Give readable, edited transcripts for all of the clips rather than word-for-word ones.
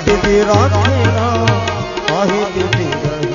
તિથિ રાખેલા તાહી તિથિ રહી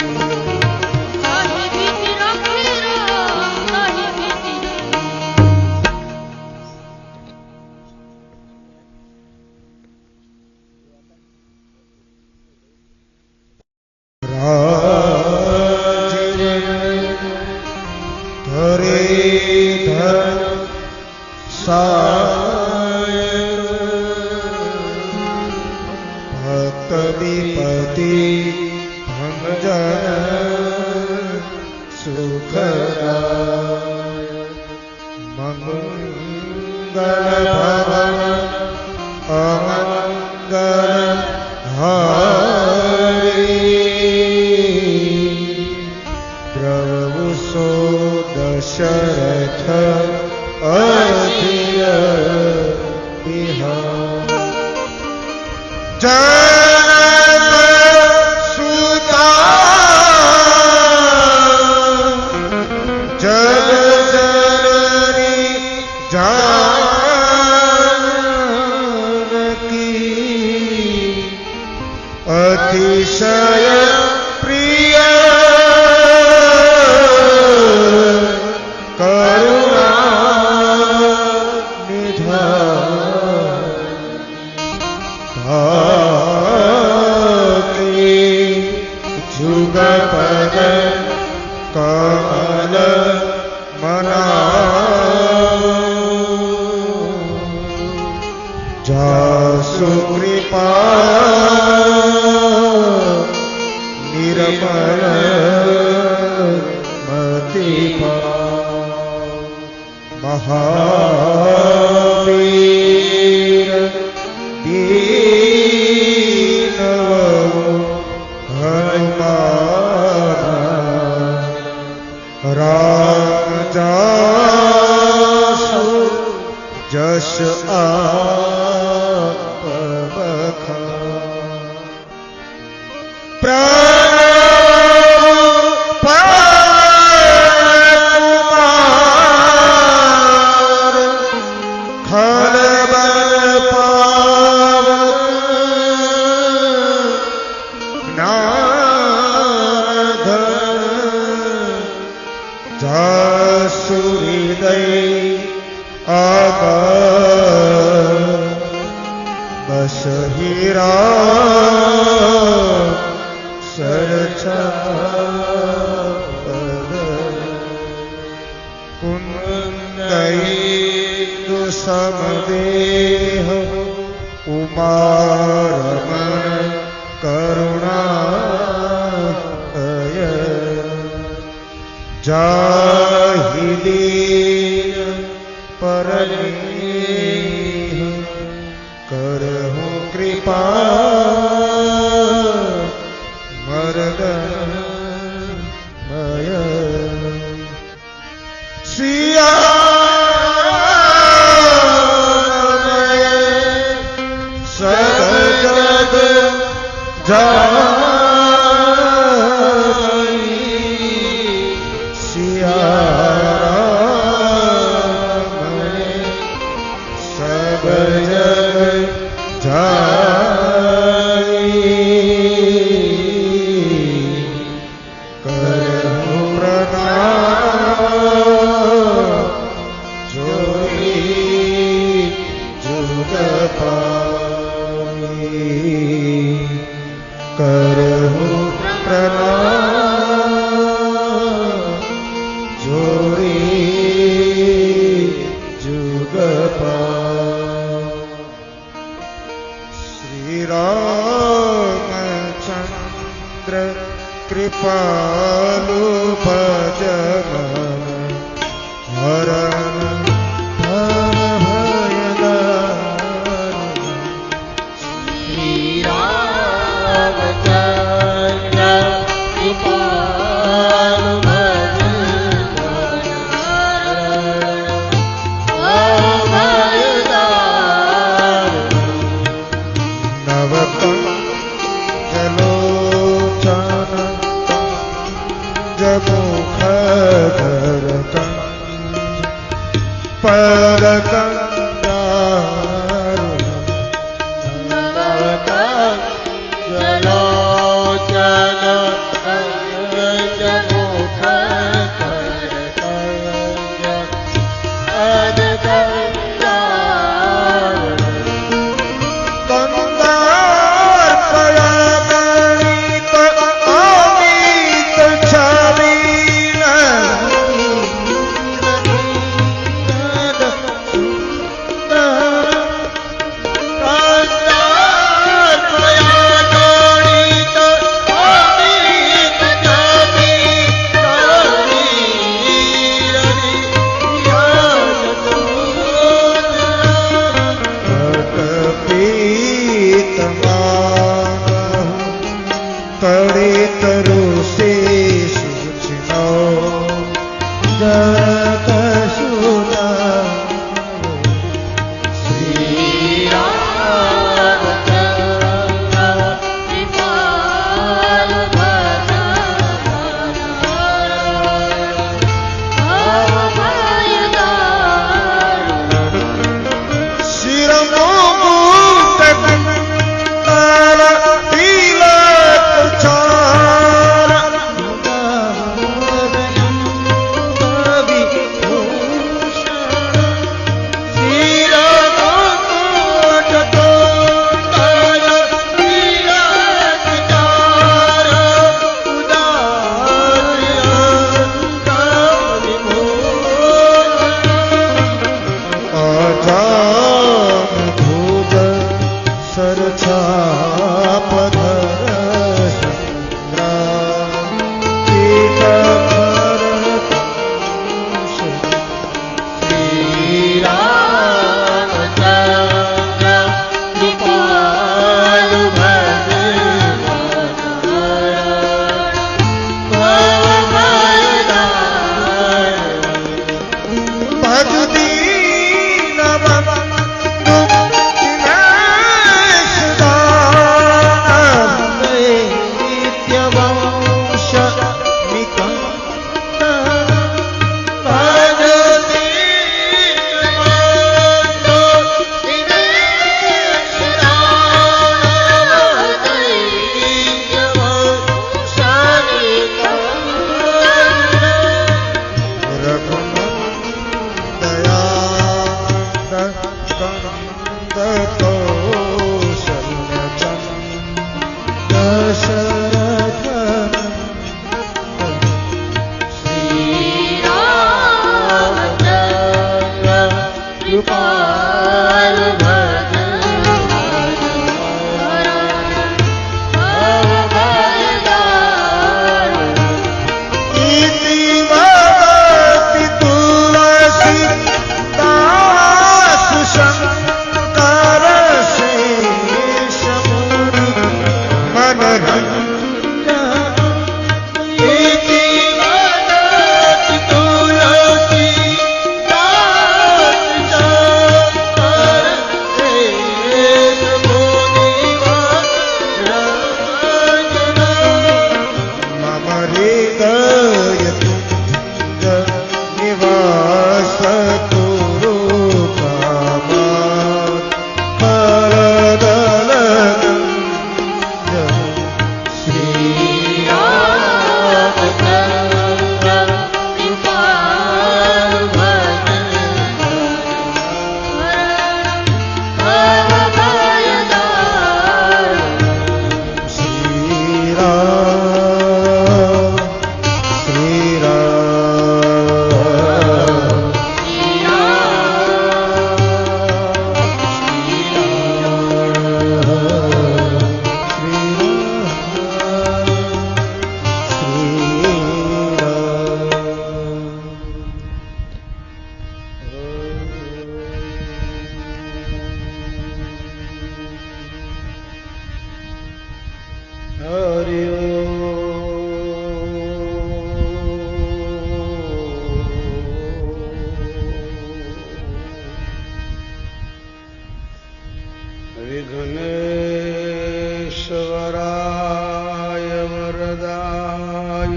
विघ्नेश्वराय वरदाय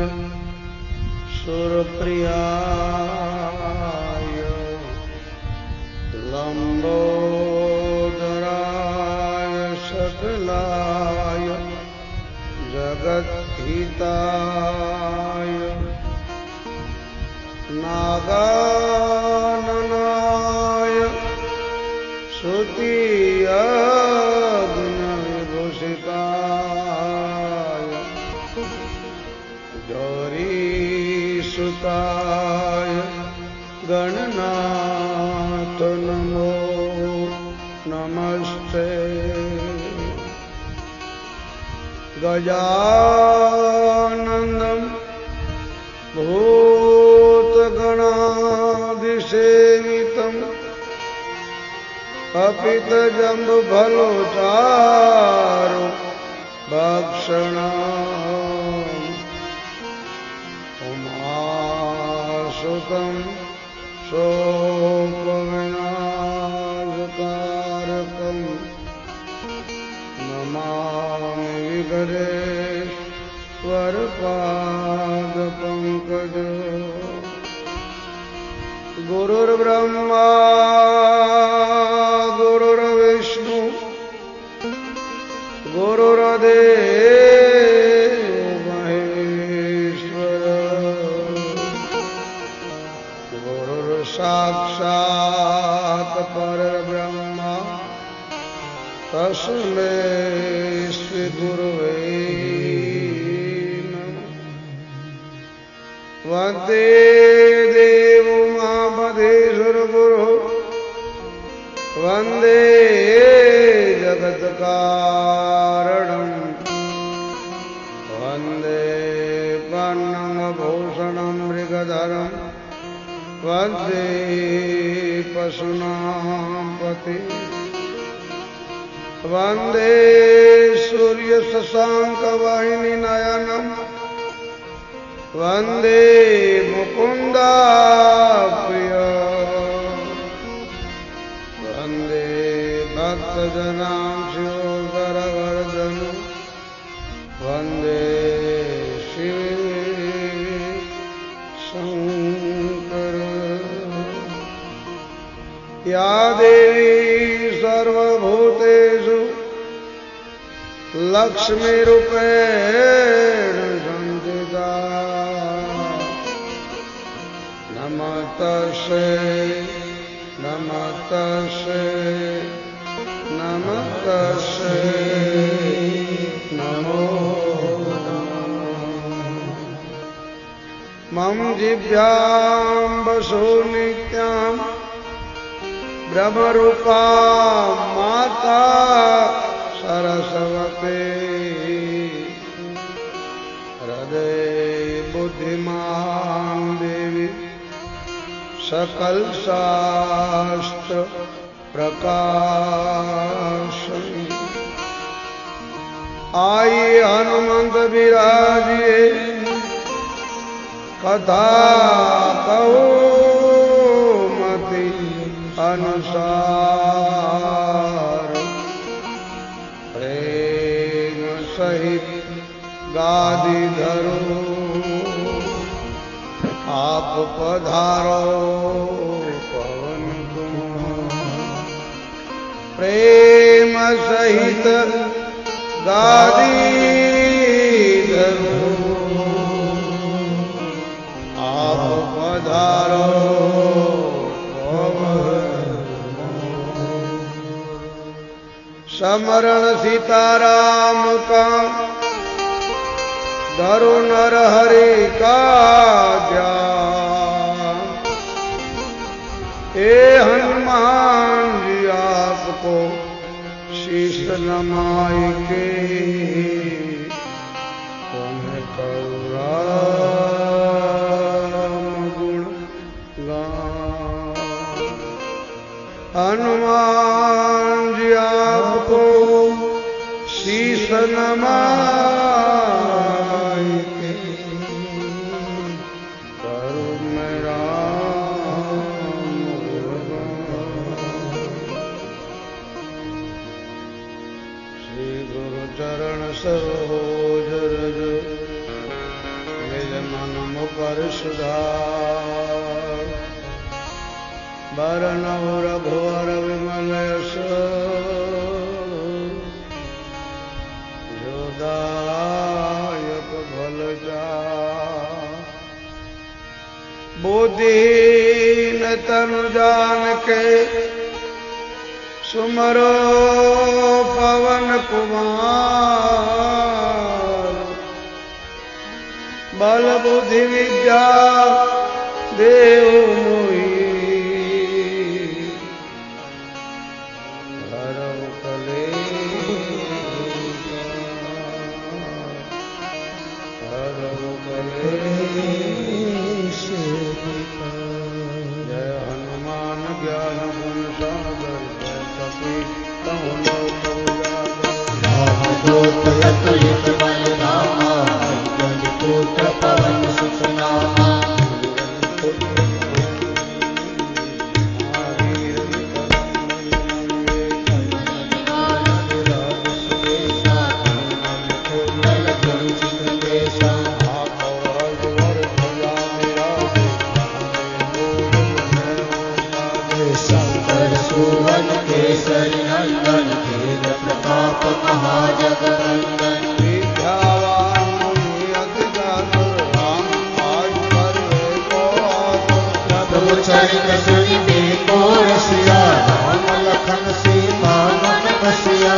सुरप्रियाय लंबोदराय सकलाय जगद्धिताय नागाननाय श्रुतियज्ञविभूषिताय गौरीसुताय गणनाथ नमो नमस्ते। गजानन्दं भूतगणाधिसेवितम् कपितजम्बुफलोचारु भक्षणम् उमासुतं शोकविनाशकारकं नमामि विघ्नेश्वरपादपङ्कजं। गुरुर्ब्रह्मा गुरुर्विष्णु गुरुर्देवो महेश्वर गुरुर्साक्षात् परब्रह्म तस्मै श्री गुरवे नमः। वन्दे देवो मामधीश्वरगुरुः वन्दे जगत्कारणं वन्दे पन्नगभूषणं मृगधरं वन्दे पशूनां पतिं वन्दे सूर्यशशाङ्कवाहिनीनयनं वन्दे मुकुन्दा प्रिय भक्तजनां शिवकरवर्धन वन्दे शिव शङ्कर। या देवी सर्वभूतेषु लक्ष्मीरूपेण संस्थिता नमस्तस्यै नमस्तस्यै नमस्तस्यै नमो मम जिह्वां वसु नित्यां ब्रह्मरूपा माता सरस्वती हृदय बुद्धिमान देवी सकल शास्त्र प्रकाशनी। आइए हनुमंत विराजिए कथा कहो मति अनुसार प्रेम सहित गादी धरो आप पधारो पवन कुमार। प्रेम सहित गादी धरो आप पधारो समरण सीताराम का धरो नर हरि का ध्यान। हे हनुमान जी आपको शीश नमाई के तुम्हें करो राम गुण गान। हनुमान जी आपको शीश नमाई के करो मेरा श्री गुरु चरण सरोज रज निज मन मुकर सुधार बरनौ रघुवर विमल यश जोदायक भल जा। बुद्धिहीन तनु जान के सुमरो पवन कुमार। बल बुद्धि विद्या देव मोहि हरौ कलेश हरौ कलेश। जय हनुमान ज्ञान गुण सागर जय कपि तहु लोक उजागर। पुत्र पवन सुत नामा शंकर सुवन केसरी नंदन तेज प्रताप महाजगवंदन। विद्यावान मुनि अति चातुर राम काज करे को आतुर। प्रभु चरित सुनिबे को रसिया राम लखन सीता मन बसिया।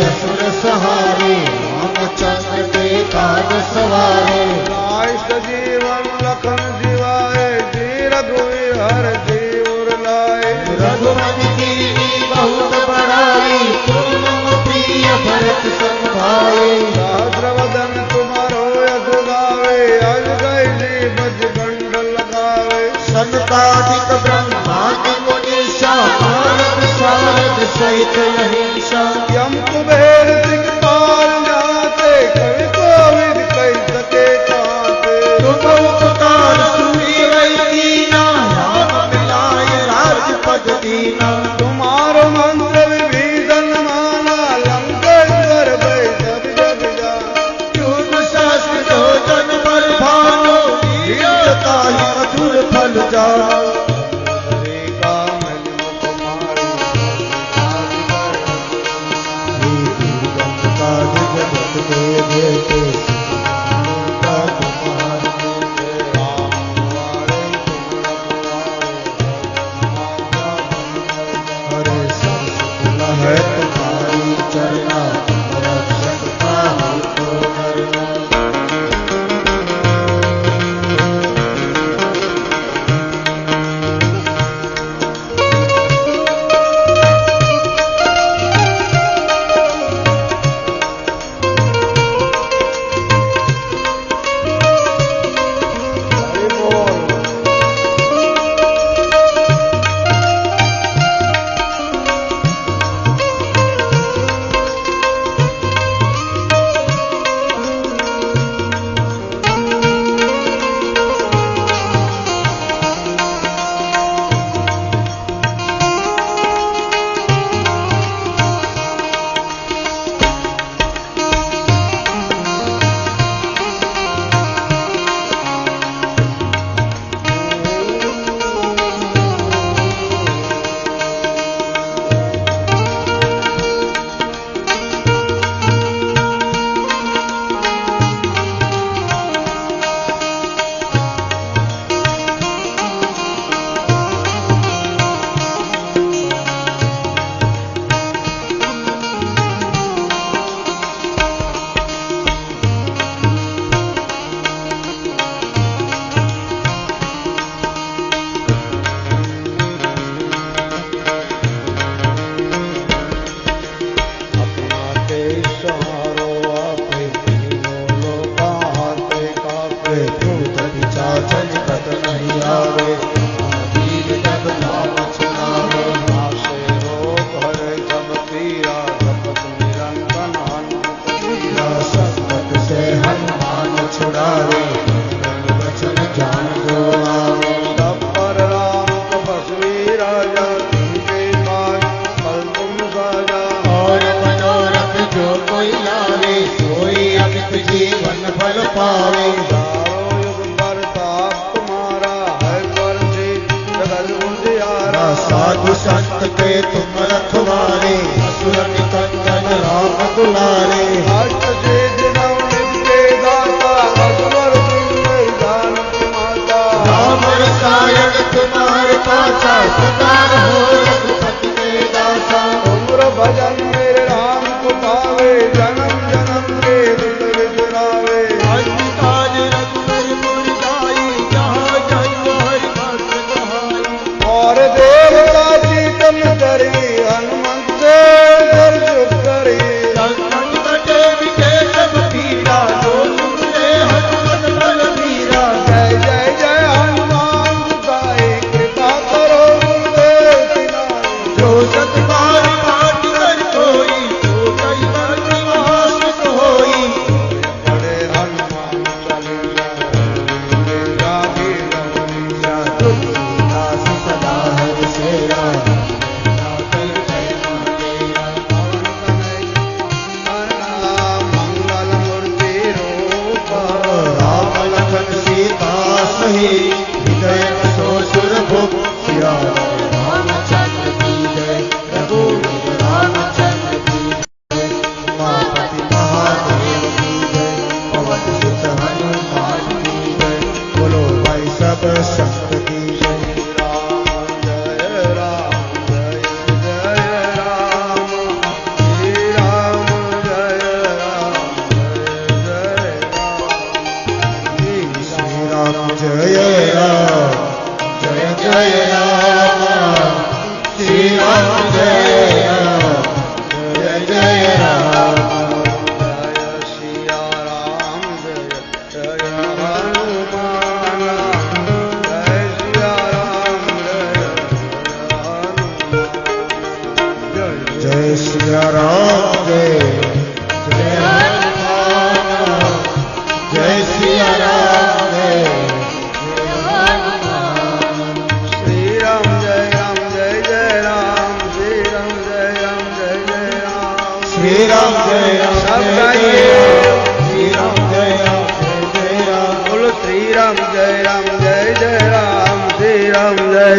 असुर सहारे रामचंद्र के काज सवारे। लाइस जीवन लखन जीवाए जी रघुवीर हर जीवर लाए। रघुपति कीनी बहुत बड़ाई तुम प्रिय भरत सम भाई। सहस्रवदन तुम्हारो यश गावे अज गए जी बज गंड लगावे। सनकादिक ब्रह्मादि मुनीषा नारद सारद सहित अहिंसा। यम कुबेर दिक्पाल जाते कवि कोविद कहि सके काते। तुम तुम्हारा हरे का मिल तुम्हारी काज जगत के देते का तुम्हारा हरे सब सुन है तुम्हारी चरना रक्षकता हमको करना साधु संत के तुम रखवारे असुर निकंदन राम दुलारे अष्ट सिद्धि नवनिधि के दाता असवर सिंह जानत माता राम रसायन तुम्हारे पासा सदा रहो रघुपति के दासा उम्र भजन मेरे राम को पावे जन्म जन्म के दुख बिसरावे काज रघुवर पुर जाई जहाँ जाई हरि भक्त कहाई और देवता चीतन धरी हनुमंत से दर्श करी संकट कटे विकेश पीरा जो तुमरे हनुमत बल वीरा जय जय जय हनुमान साई कृपा करो गुरुदेव की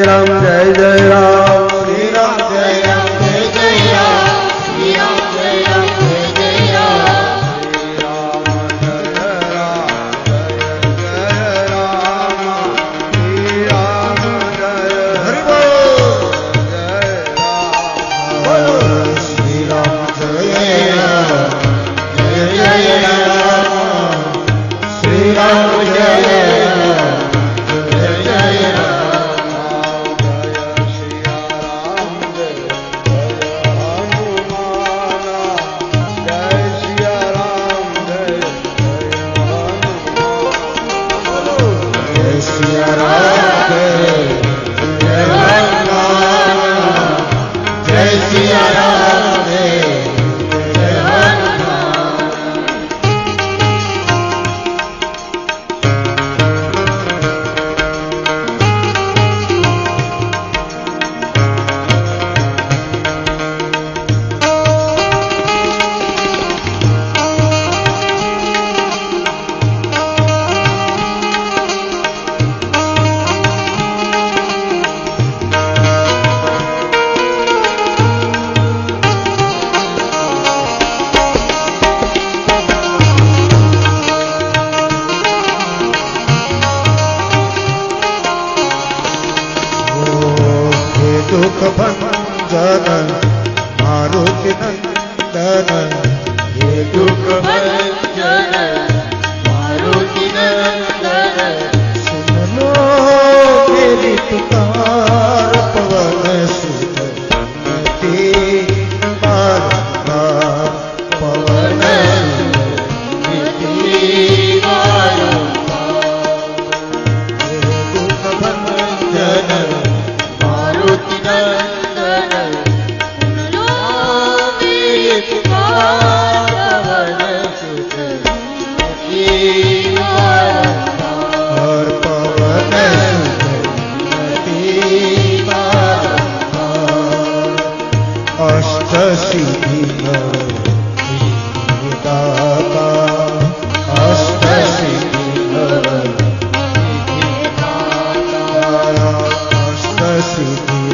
રામ જય જય રામ શ્રી રામ જય રામ જય જય રામ શ્રી રામ જય રામ જય જય રામ શ્રી રામ જય રામ જય જય રામ શ્રી રામ જય રામ જય જય દુઃખ ભંજન મારુતિ નંદન હે દુઃખ ભંજન મારુતિ નંદન સુન લો મેરી પુકાર પવન સુત પવન દુઃખ ભંજન અષ્ટ સિદ્ધિ દાતા અષ્ટ સિદ્ધિ અષ્ટ સિદ્ધિ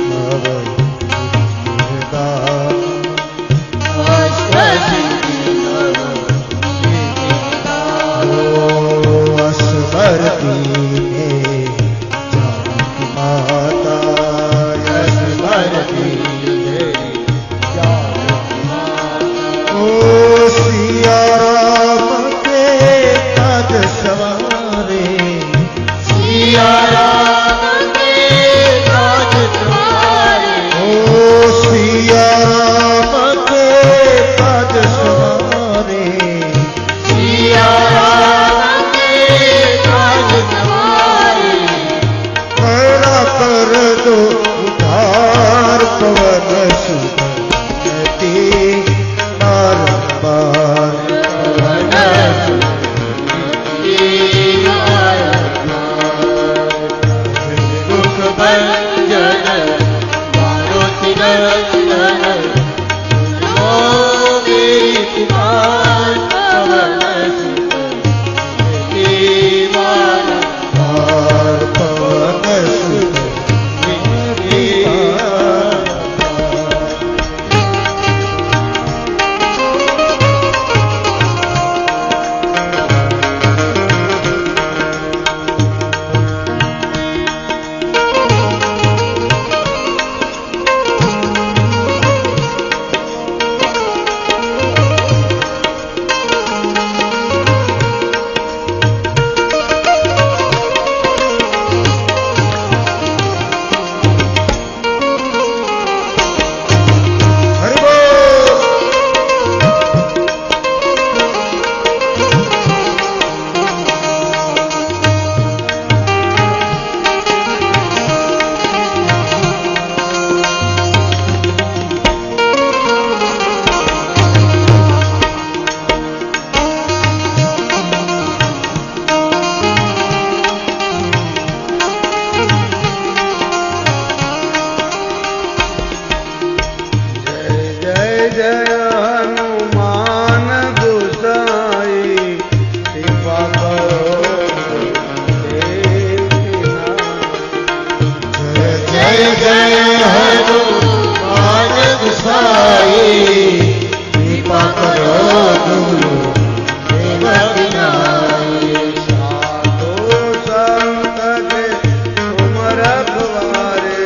હનુમાન ગુસાઈ કૃપા કરો ગુરુ દેવકી નાઈ સાધુ સંત કે તુમ રખવારે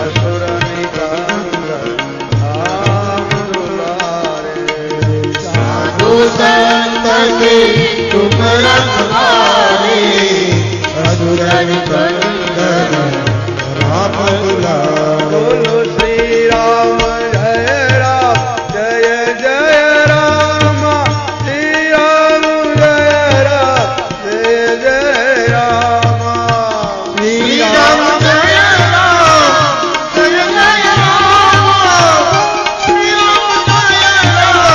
અસુર નિકંદ આમ દુલારે સાધુ સંત કે તુમ રખવારે અસુર નિકંદન રામ દુલારે બોલો શ્રી રામ જય રામ જય જય રામ શ્રી રામ જય રામ જય જય રામ શ્રી રામ જય રામ જય જય રામ શ્રી રામ જય રામ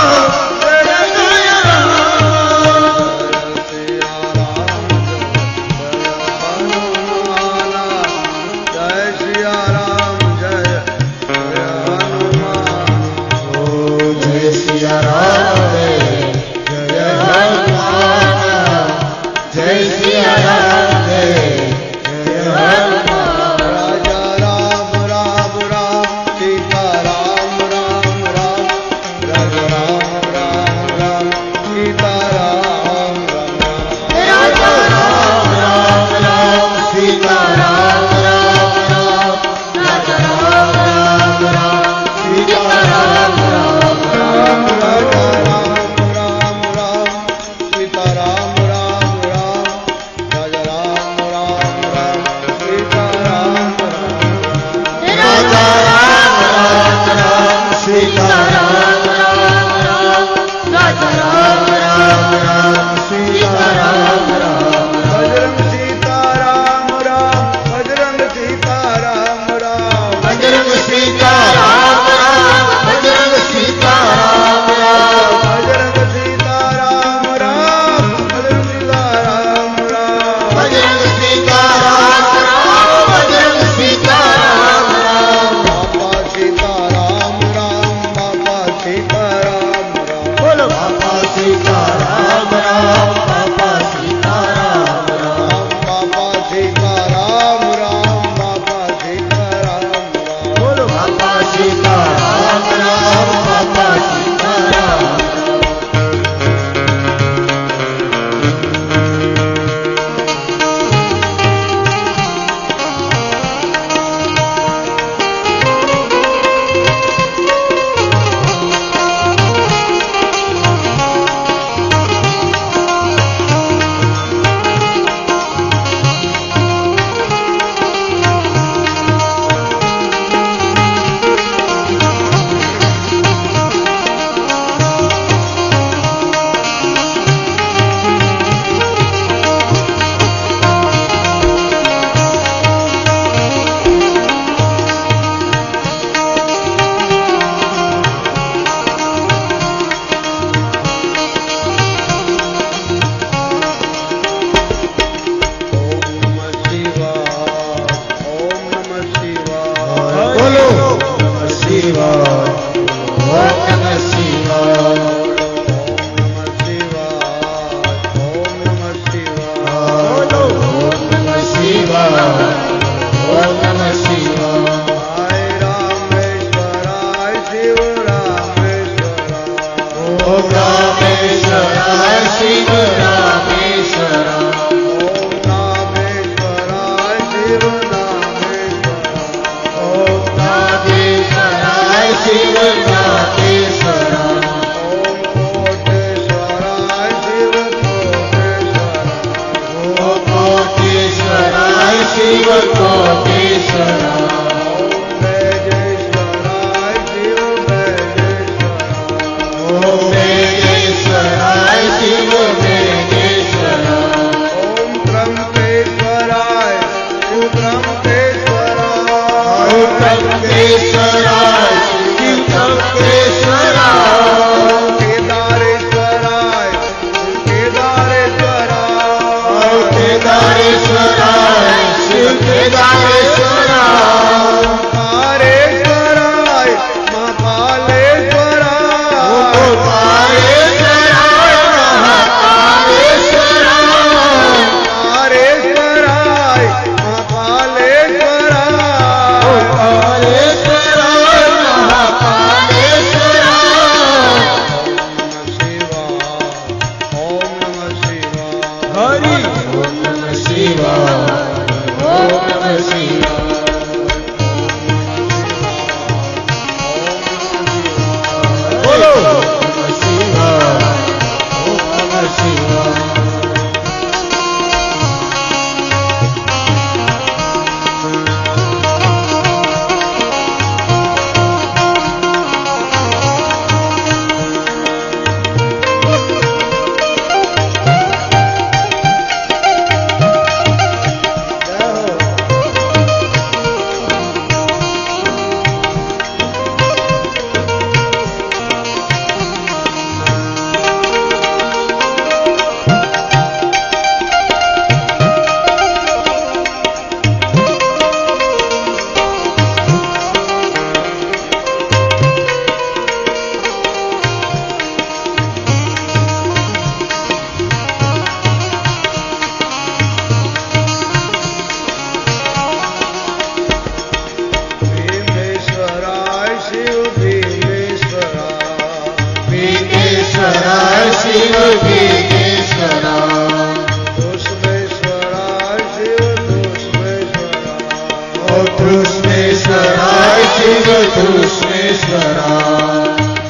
જય જય રામ શ્રી રામ જય શ્રી રામ જય હનુમાન ઓ જય સિયા રામ જય હનુમાન જય સિયા રામ જય હનુમાન રાજા રામ રામ રામ સીતા રામ રામ રામ રાજા રામ રામ રામ સીતા રામ રામ રાજા રામ રામ રામ સીતા રામ રામ રામ રાજા રામ રામ રામ સીતા રામ રામ રામ રાજા રામ રામ રામ સીતા રામ રામ રામ રાજા हरि ओम नमः शिवाय ओम नमः शिवाय बोलो ओम नमः शिवाय ओम नमः शिवाय शिव भीमेश्वरा धृष्णेश्वरा शिव धृष्णेश्वरा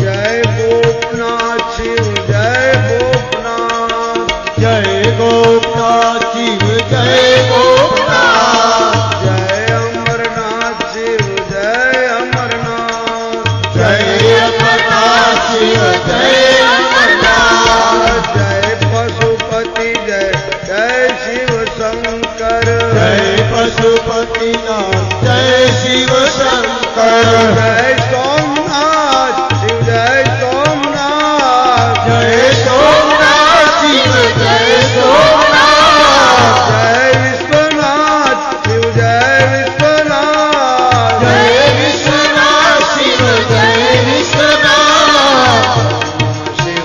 जय गोपनाथ शिव जय गोपनाथ जय गोपनाथ शिव जय गोपनाथ जय अमरनाथ शिव जय अमरनाथ जय अमरनाथ शिव जय अमरनाथ जय पशुपति जय जय शिव शंकर जय पशुपतिनाथ जय शिव शंकर जय सोमनाथ शिव जय सोमनाथ जय सोमनाथ शिव जय सोमनाथ जय विश्वनाथ शिव जय विश्वनाथ जय विश्वनाथ शिव जय विश्वनाथ शिवाय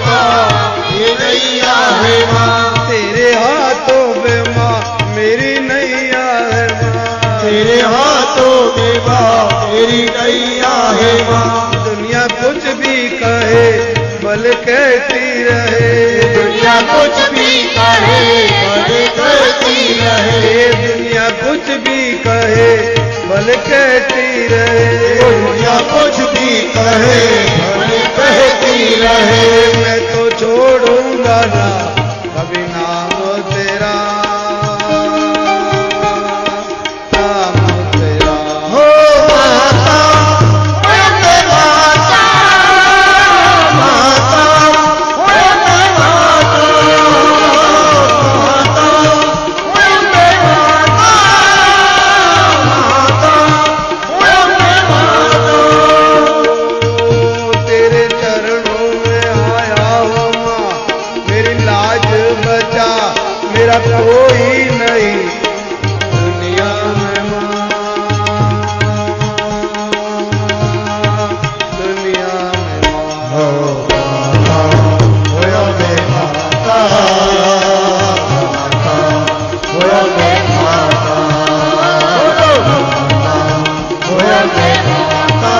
माँ ये नैया है माँ, तेरे हाथों में माँ मेरी नैया है माँ, तेरे हाथों में माँ मेरी नैया है माँ। दुनिया कुछ भी कहे बल कहती रहे, दुनिया कुछ भी कहे बल कहती रहे, दुनिया कुछ भी कहे बल कहती रहे, दुनिया कुछ भी कहे बल कहती रहे। मैं तो छोड़ूंगा ना कभी नाम तेरा, नाम तेरा। हो माता वंदे माता, माता वंदे माता, माता वंदे माता, माता वंदे माता। तेरे चरणों में आया हूँ माँ, मेरी लाज बचा, मेरा कोई नहीं दुनिया में माँ, दुनिया में माँ। हो माता वंदे माता, माता वंदे माता, वंदे माता,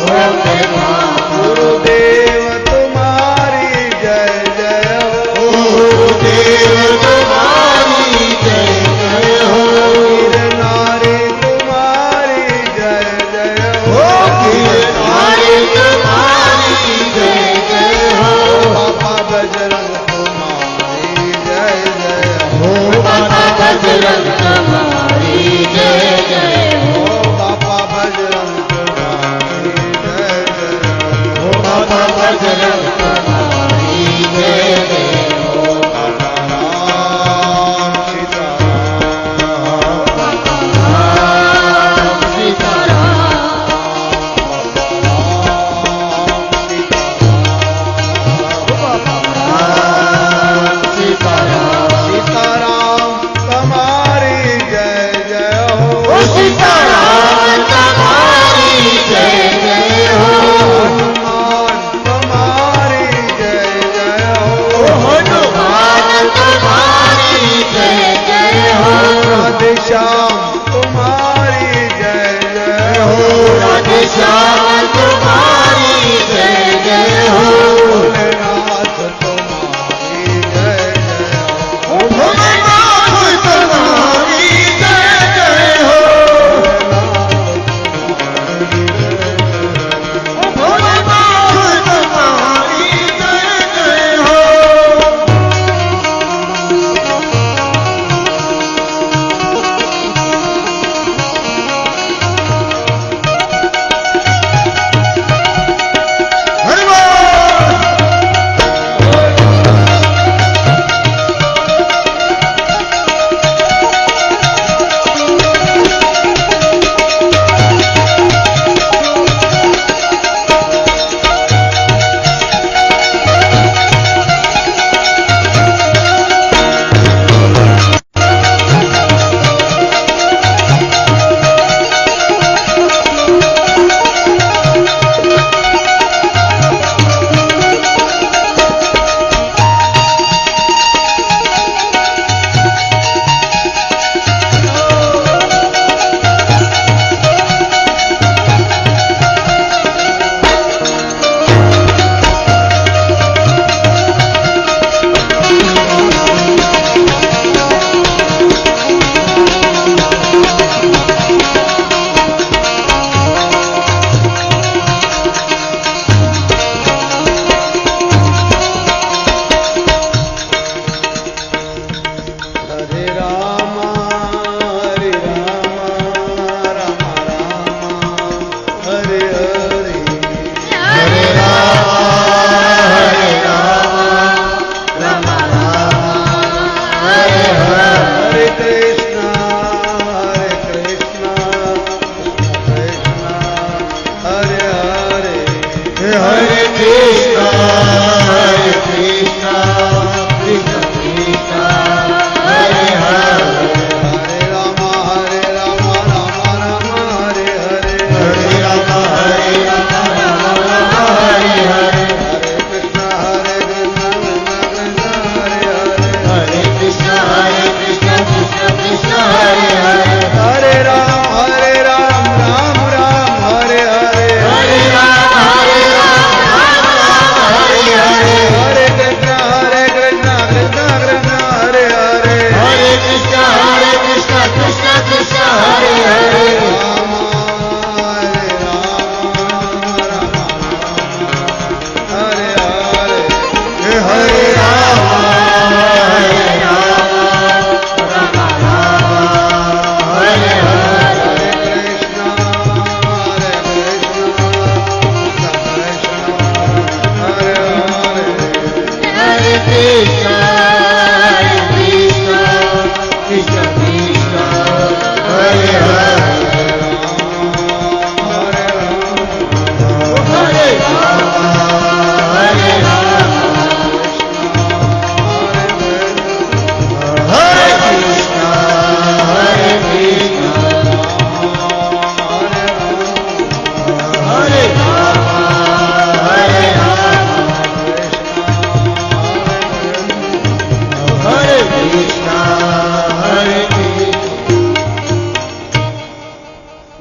वंदे माता। गुरुदेव तुम्हारी जय जय हो, गुरुदेव तुम्हारी जय जय हो, वीर नारी तुम्हारी जय जय हो हो, वीर नारी तुम्हारी जय जय हो, बाबा बजरंग तुम्हारी जय जय हो, हो बाबा बजरंग तुम्हारी जय जय हो, ओ बाबा बजरंग तुम्हारी जय जय हो, हो बाबा बजरंग तुम्हारी जय जय हो। राम सीताराम, राम सीताराम, सीताराम तुम्हारी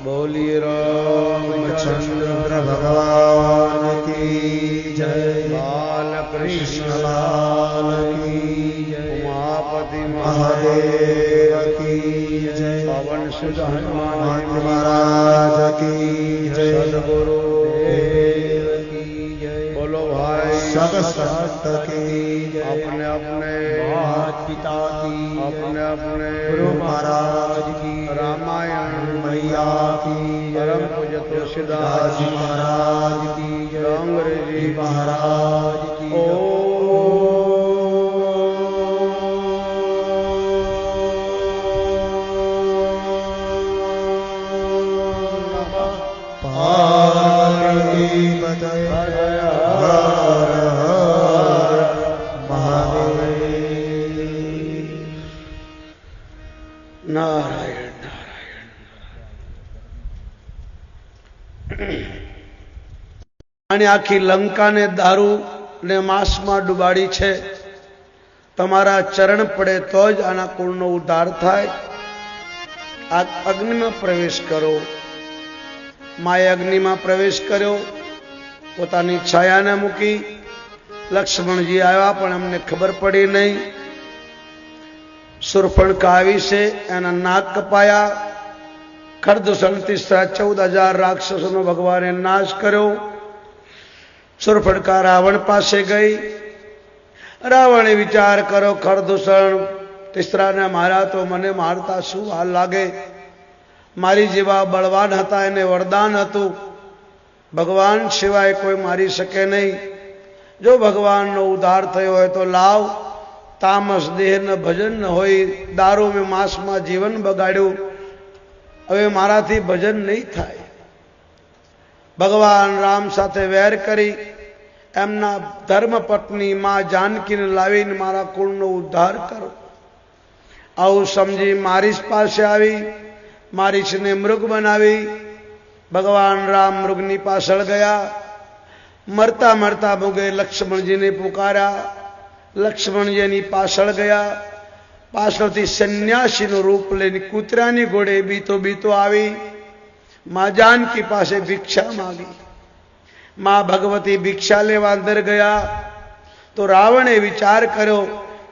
बोलिए रामचंद्र भगवान की जय। बाल कृष्ण लाल की जय। उमापति महादेव की जय। पवन सुत हनुमान महाराज की जय। सदगुरु देव की जय। बोलो भाई सब संत की जय। अपने अपने माता पिता की अपने अपने गुरु महाराज की रामायण मैया की परम पूज्य तुलसीदास जी महाराज की जय। अंग्रेजी महाराज की ओ पार्वती पतये हर हर महादेव। नारायण નારાયણ। આખી લંકાને દારૂ ને માંસમાં ડુબાડી છે। તમારા ચરણ પડે તો જ આના કુળનો ઉદ્ધાર થાય। આ અગ્નિમાં પ્રવેશ કરો। માએ અગ્નિમાં પ્રવેશ કર્યો। પોતાની છાયાને મૂકી। લક્ષ્મણજી આવ્યા પણ અમને ખબર પડી નહીં। સુરફણકા આવી છે, એના નાક કપાયા। ખરદૂષણથી 14,000 રાક્ષસોનો ભગવાને નાશ કર્યો। સુરફણકા રાવણ પાસે ગઈ। રાવણે વિચાર કર્યો, ખરદૂષણ તીસરાને માર્યા તો મને મારતા શું હાલ લાગે। મારી જેવા બળવાન હતા, એને વરદાન હતું, ભગવાન સિવાય કોઈ મારી શકે નહીં। જો ભગવાનનો ઉદ્ધાર થયો હોય તો લાવ। તામસ દેહને ભજન ન હોય, દારૂ મેં માંસમાં જીવન બગાડ્યું, હવે મારાથી ભજન નહીં થાય। ભગવાન રામ સાથે વેર કરી એમના ધર્મપત્ની માં જાનકીને લાવીને મારા કુળનો ઉદ્ધાર કરો। આવું સમજી મારીશ પાસે આવી। મારીશને મૃગ બનાવી। ભગવાન રામ મૃગની પાછળ ગયા। મરતા મરતા મૃગે લક્ષ્મણજીને પુકાર્યા। લક્ષ્મણજીની પાછળ ગયા। પાછળથી સંન્યાસીનું રૂપ લઈને કૂતરાની ઘોડે બીતો બીતો આવી। માં જાનકી પાસે ભિક્ષા માંગી। માં ભગવતી ભિક્ષા લેવા અંદર ગયા તો રાવણે વિચાર કર્યો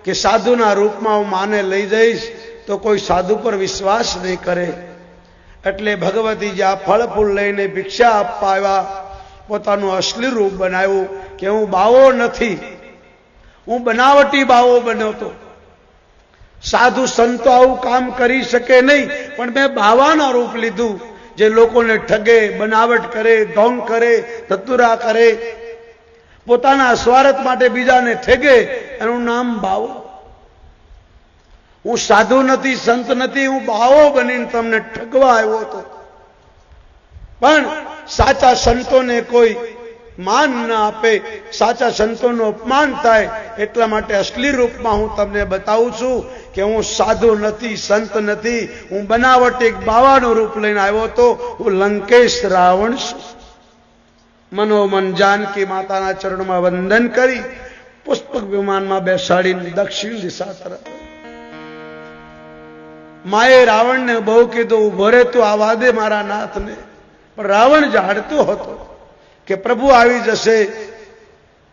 કે સાધુના રૂપમાં હું માને લઈ જઈશ તો કોઈ સાધુ પર વિશ્વાસ નહીં કરે। એટલે ભગવતી જ્યાં ફળ ફૂલ લઈને ભિક્ષા આપવા આવ્યા, પોતાનું અસલી રૂપ બનાવ્યું કે હું બાવો નથી, હું બનાવટી બાવો બન્યો હતો। સાધુ સંતો આવું કામ કરી શકે નહીં, પણ મેં બાવાના રૂપ લીધું, જે લોકોને ઠગે, બનાવટ કરે, ઢોંગ કરે, ધતુરા કરે, પોતાના સ્વાર્થ માટે બીજાને ઠગે, એનું નામ બાવો। હું સાધુ નથી, સંત નથી, હું બાવો બનીને તમને ઠગવા આવ્યો હતો। પણ સાચા સંતોને કોઈ માન ના આપે, સાચા સંતોનું અપમાન થાય, એટલા માટે અસલી રૂપમાં હું તમને બતાવું છું કે હું સાધુ નથી, સંત નથી, હું બનાવટ એક બાવાનું રૂપ લઈને આવ્યો હતો। હું લંકેશ રાવણ છું। મનોમન જાનકી માતાના ચરણમાં વંદન કરી પુષ્પક વિમાનમાં બેસાડીને દક્ષિણ દિશા તરફ। માએ રાવણને બહુ કીધું, ઉભો રે તું, આવા દે મારા નાથને। પણ રાવણ જાણતો હતો કે પ્રભુ આવી જશે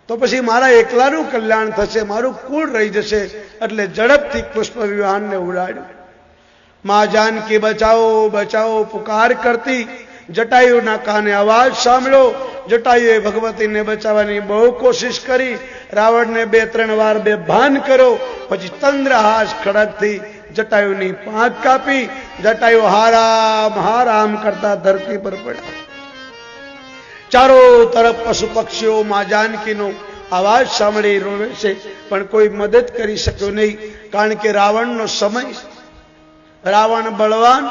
તો પછી મારા એકલાનું કલ્યાણ થશે, મારું કુળ રહી જશે। એટલે ઝડપથી પુષ્પ વિમાનને ઉડાડ્યું। માં જાનકી બચાવો બચાવો પુકાર કરતી। જટાયુના કાને અવાજ સાંભળ્યો। જટાયુએ ભગવતીને બચાવવાની બહુ કોશિશ કરી। રાવણને 2-3 વાર બેભાન કર્યો। પછી ચંદ્રહાસ ખડકથી જટાયુની પાંખ કાપી। જટાયુ હારામ હારામ કરતા ધરતી પર પડ્યા। ચારો તરફ પશુ પક્ષીઓ માં જાનકીનો અવાજ સાંભળી રોવે છે, પણ કોઈ મદદ કરી શક્યો નહીં, કારણ કે રાવણનો સમય। રાવણ બળવાન,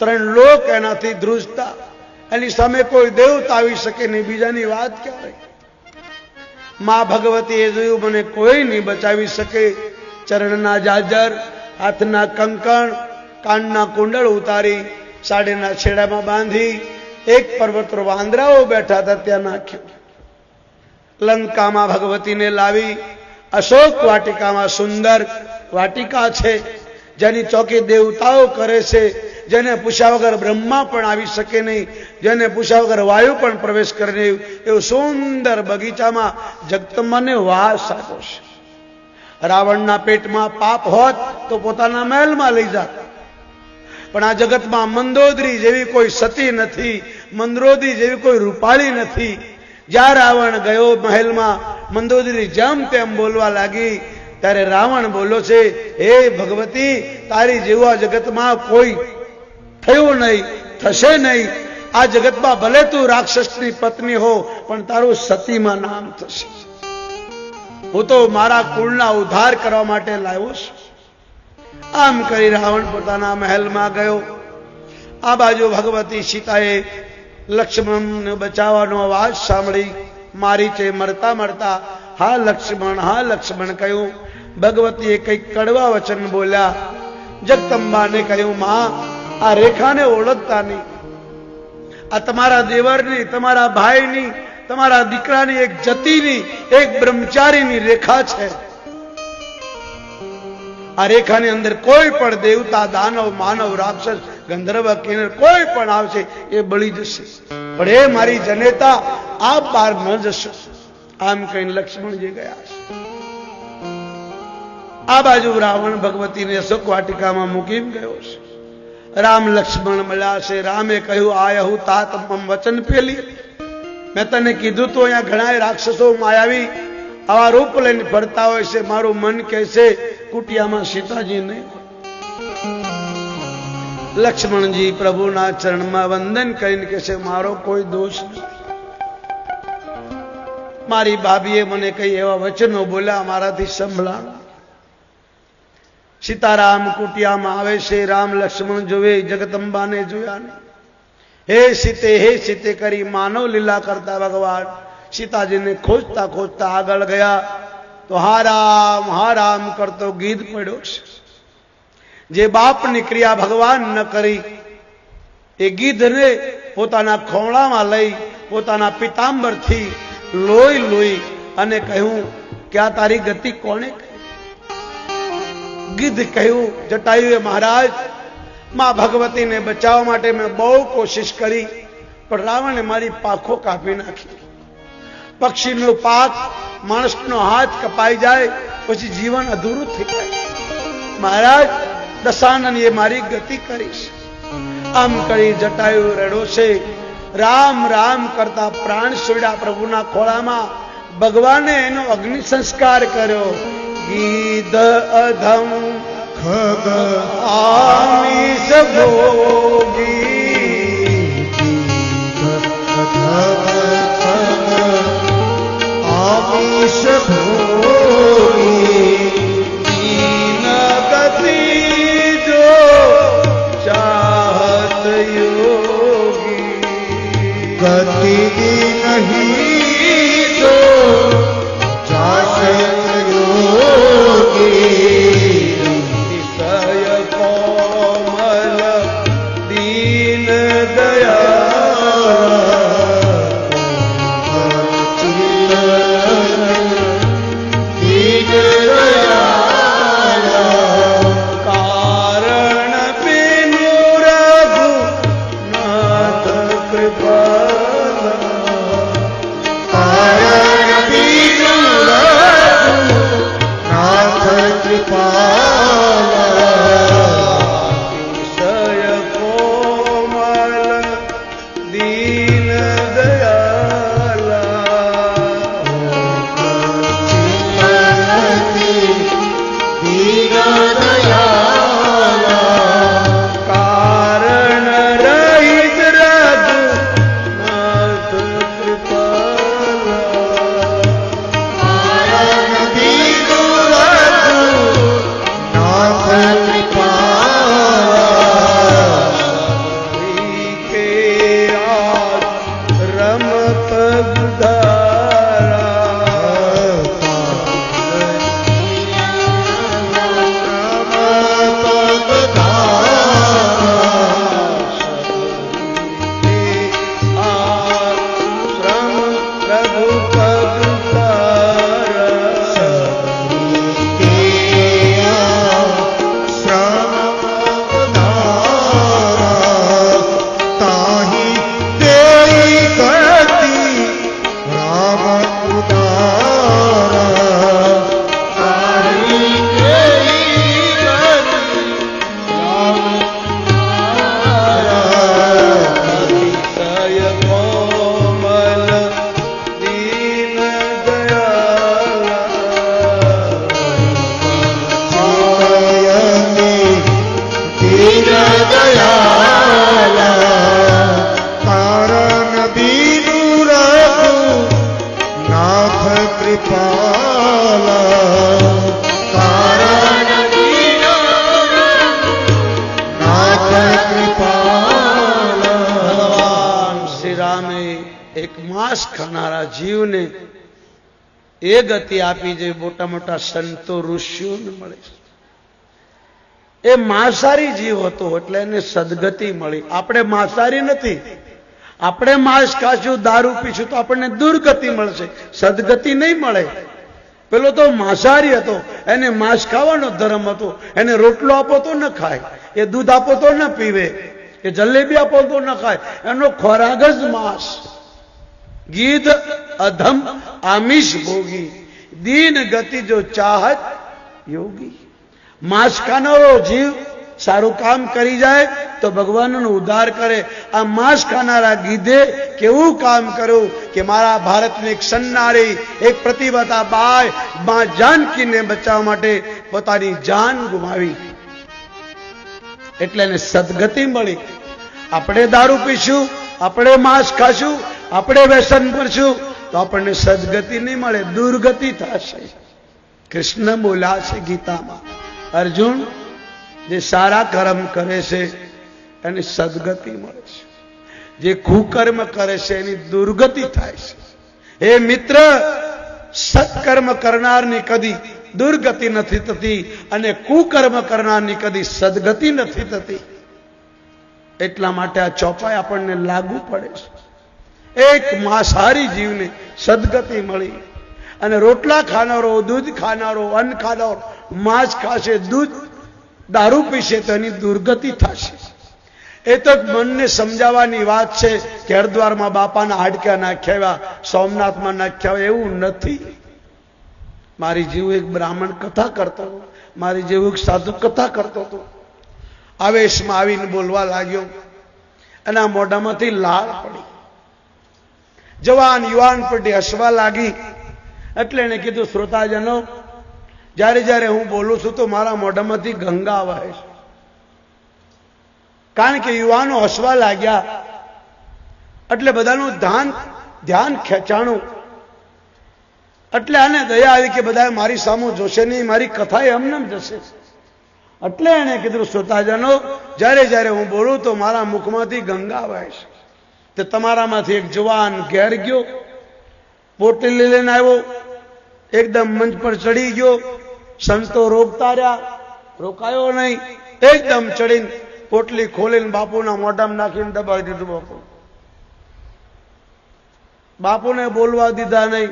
3 લોક એનાથી ધ્રુજતા, એની સામે કોઈ દેવતા આવી શકે નહીં, બીજાની વાત ક્યારે। માં ભગવતીએ જોયું મને કોઈ નહીં બચાવી શકે। ચરણના જાજર, હાથના કંકણ, કાનના કુંડળ ઉતારી સાડીના છેડામાં બાંધી એક પર્વત પર વાંદરાઓ બેઠા હતા ત્યાં નાખ્યું। લંકામાં ભગવતીને લાવી અશોક વાટિકામાં સુંદર વાટિકા છે, જેની ચોકી દેવતાઓ કરે છે, જેને પૂછ્યા વગર બ્રહ્મા પણ આવી શકે નહીં, જેને પૂછ્યા વગર વાયુ પણ પ્રવેશ કરે નહીં, એવું સુંદર બગીચામાં જગદંબાને વાસ આપ્યો છે. રાવણના પેટમાં પાપ હોત તો પોતાના મહેલમાં લઈ જાત, પણ આ જગતમાં મંદોદરી જેવી કોઈ સતી નથી, મંદોદરી જેવી કોઈ રૂપાળી નથી. જ્યાં રાવણ ગયો મહેલમાં, મંદોદરી જેમ તેમ બોલવા લાગી, ત્યારે રાવણ બોલ્યો છે, હે ભગવતી, તારી જેવા જગતમાં કોઈ થયું નહીં, થશે નહીં. આ જગતમાં ભલે તું રાક્ષસની પત્ની હો, પણ તારું સતીમાં નામ થશે. હું તો મારા કુળના ઉદ્ધાર કરવા માટે લાવ્યો છું. આમ કરી રાવણ પોતાના મહેલમાં ગયો. આ બાજુ ભગવતી સીતાએ લક્ષ્મણને બચાવવાનો અવાજ સાંભળી મારી છે મળતા મળતા હા લક્ષ્મણ કહ્યું. ભગવતીએ કંઈક કડવા વચન બોલ્યા. જગદંબાને કહ્યું, માં, આ રેખાને ઓળખતા નહીં. આ તમારા દેવરની, તમારા ભાઈની, તમારા દીકરાની એક જતીની, એક બ્રહ્મચારીની રેખા છે. આ રેખાની અંદર કોઈ પણ દેવતા, દાનવ, માનવ, રાક્ષસ, ગંધર્વ, કિન્નર કોઈ પણ આવશે એ બળી જશે, પણ એ મારી જનેતા આપ બહાર ન જશો. આમ કહીને લક્ષ્મણજી ગયા છે. આ બાજુ રાવણ ભગવતીને અશોક વાટિકામાં મૂકીને ગયો છે. રામ લક્ષ્મણ મળ્યા છે. રામે કહ્યું, આયહુ તાત મમ વચન પેલી. મેં તને કીધું તો અહીંયા ઘણા રાક્ષસો માયાવી આવા રૂપ લઈને ફરતા હોય છે. મારું મન કહેશે કુટિયામાં સીતાજી નહીં. લક્ષ્મણજી પ્રભુના ચરણમાં વંદન કરીને કહે છે, મારો કોઈ દોષ નથી. મારી ભાભીએ મને કઈ એવા વચનો બોલ્યા, મારાથી સંભળાણ. સીતારામ કુટિયામાં આવે છે. રામ લક્ષ્મણ જોવે, જગદંબાને જોયા નહીં. હે સીતે કરી માનવ લીલા કરતા ભગવાન સીતાજીને ખોજતા ખોજતા આગળ ગયા તો હા રામ કરતો ગીધ પડ્યો છે. જે બાપની ક્રિયા ભગવાન ન કરી એ ગીધને પોતાના ખોળામાં લઈ પોતાના પિતાંબરથી લોહી અને કહ્યું કે આ તારી ગતિ કોણે કરી? ગીધ કહ્યું, જટાયુએ, મહારાજ, માં ભગવતીને બચાવવા માટે મેં બહુ કોશિશ કરી, પણ રાવણે મારી પાંખો કાપી નાખી. પક્ષીનો પાંખ, માણસનો હાથ કપાઈ જાય પછી જીવન અધૂરું થઈ જાય. મહારાજ, દશાનનએ મારી ગતિ કરીશ. આમ કરી જટાયુ રડો છે. રામ કરતા પ્રાણ છોડ્યા પ્રભુના ખોળામાં. ભગવાને એનો અગ્નિ સંસ્કાર કર્યો. ગીધ અધમ ખગ આમિષ ભોગી, આમિષ ભોગી, દીન ગતિ જો ચાહત યોગી, ગતિ નહીં જો ચાહત ગામે એક માંસ ખાનારા જીવને એ ગતિ આપી જે મોટા મોટા સંતો ઋષિઓને મળે છે. એ માંસાહારી જીવ હતો એટલે એને સદગતિ મળી. આપણે માંસાહારી નથી. આપણે માંસ ખાશું, દારૂ પીશું તો આપણને દુર્ગતિ મળશે, સદગતિ નહીં મળે. પેલો તો માંસાહારી હતો, એને માંસ ખાવાનો ધર્મ હતો. એને રોટલો આપો તો ન ખાય, એ દૂધ આપો તો ન પીવે, એ જલેબી આપો તો ન ખાય. એનો ખોરાક જ માંસ. ગીધ અધમ આમિષ ભોગી, દીન ગતિ જો ચાહત યોગી. માંસ ખાનારો જીવ સારું કામ કરી જાય તો ભગવાનનો ઉદ્ધાર કરે. આ માંસ ખાનારા ગીધે કેવું કામ કર્યું કે મારા ભારતની એક સન્નારી, એક પ્રતિભાતા બાઈ માં જાનકીને બચાવવા માટે પોતાની જાન ગુમાવી, એટલે એને સદગતિ મળી. આપણે દારૂ પીશું, આપણે માંસ ખાશું, આપણે વ્યસન કરશું તો આપણને સદગતિ નહીં મળે, દુર્ગતિ થશે. કૃષ્ણ બોલ્યા છે ગીતામાં, અર્જુન જે સારા કર્મ કરે છે એની સદગતિ મળે છે, જે કુકર્મ કરે છે એની દુર્ગતિ થાય છે. હે મિત્ર, સત્કર્મ કરનારની કદી દુર્ગતિ નથી થતી અને કુકર્મ કરનારની કદી સદગતિ નથી થતી. એટલા માટે આ ચોપાઈ આપણને લાગુ પડે છે. એક માંસાહારી જીવને સદગતિ મળી અને રોટલા ખાનારો, દૂધ ખાનારો, અન્ન ખાનારો માંસ ખાશે, દૂધ દારૂ પીશે તો એની દુર્ગતિ થશે. એ તો મનને સમજાવવાની વાત છે કે હરદ્વારમાં બાપાના હાડક્યા નાખ્યા, સોમનાથમાં નાખ્યા, એવું નથી. મારી જેવું એક બ્રાહ્મણ કથા કરતો હતો, મારી જેવું એક સાધુ કથા કરતો હતો. આવેશમાં આવીને બોલવા લાગ્યો, એના મોઢામાંથી લાળ પડી. જવાન યુવાન પેઢી હસવા લાગી. એટલે એને કીધું, શ્રોતાજનો, જ્યારે જ્યારે હું બોલું છું તો મારા મોઢામાંથી ગંગા વહે છે. કારણ કે યુવાનો હસવા લાગ્યા એટલે બધાનું ધ્યાન ખેંચાણું. એટલે આને દયા આવી કે બધા મારી સામું જોશે નહીં, મારી કથા એમને જશે. એટલે એને કીધું, શ્રોતાજનો, જ્યારે જ્યારે હું બોલું તો મારા મુખમાંથી ગંગા વહે છે. તે તમારામાંથી એક જવાન ઘેર ગયો, પોટલી લઈને આવ્યો, એકદમ મંચ પર ચડી ગયો. સંતો રોકતા રહ્યા, રોકાયો નહીં, એકદમ ચડીને પોટલી ખોલીને બાપુના મોઢામાં નાખીને દબાવી દીધું. બાપુને બોલવા દીધા નહીં,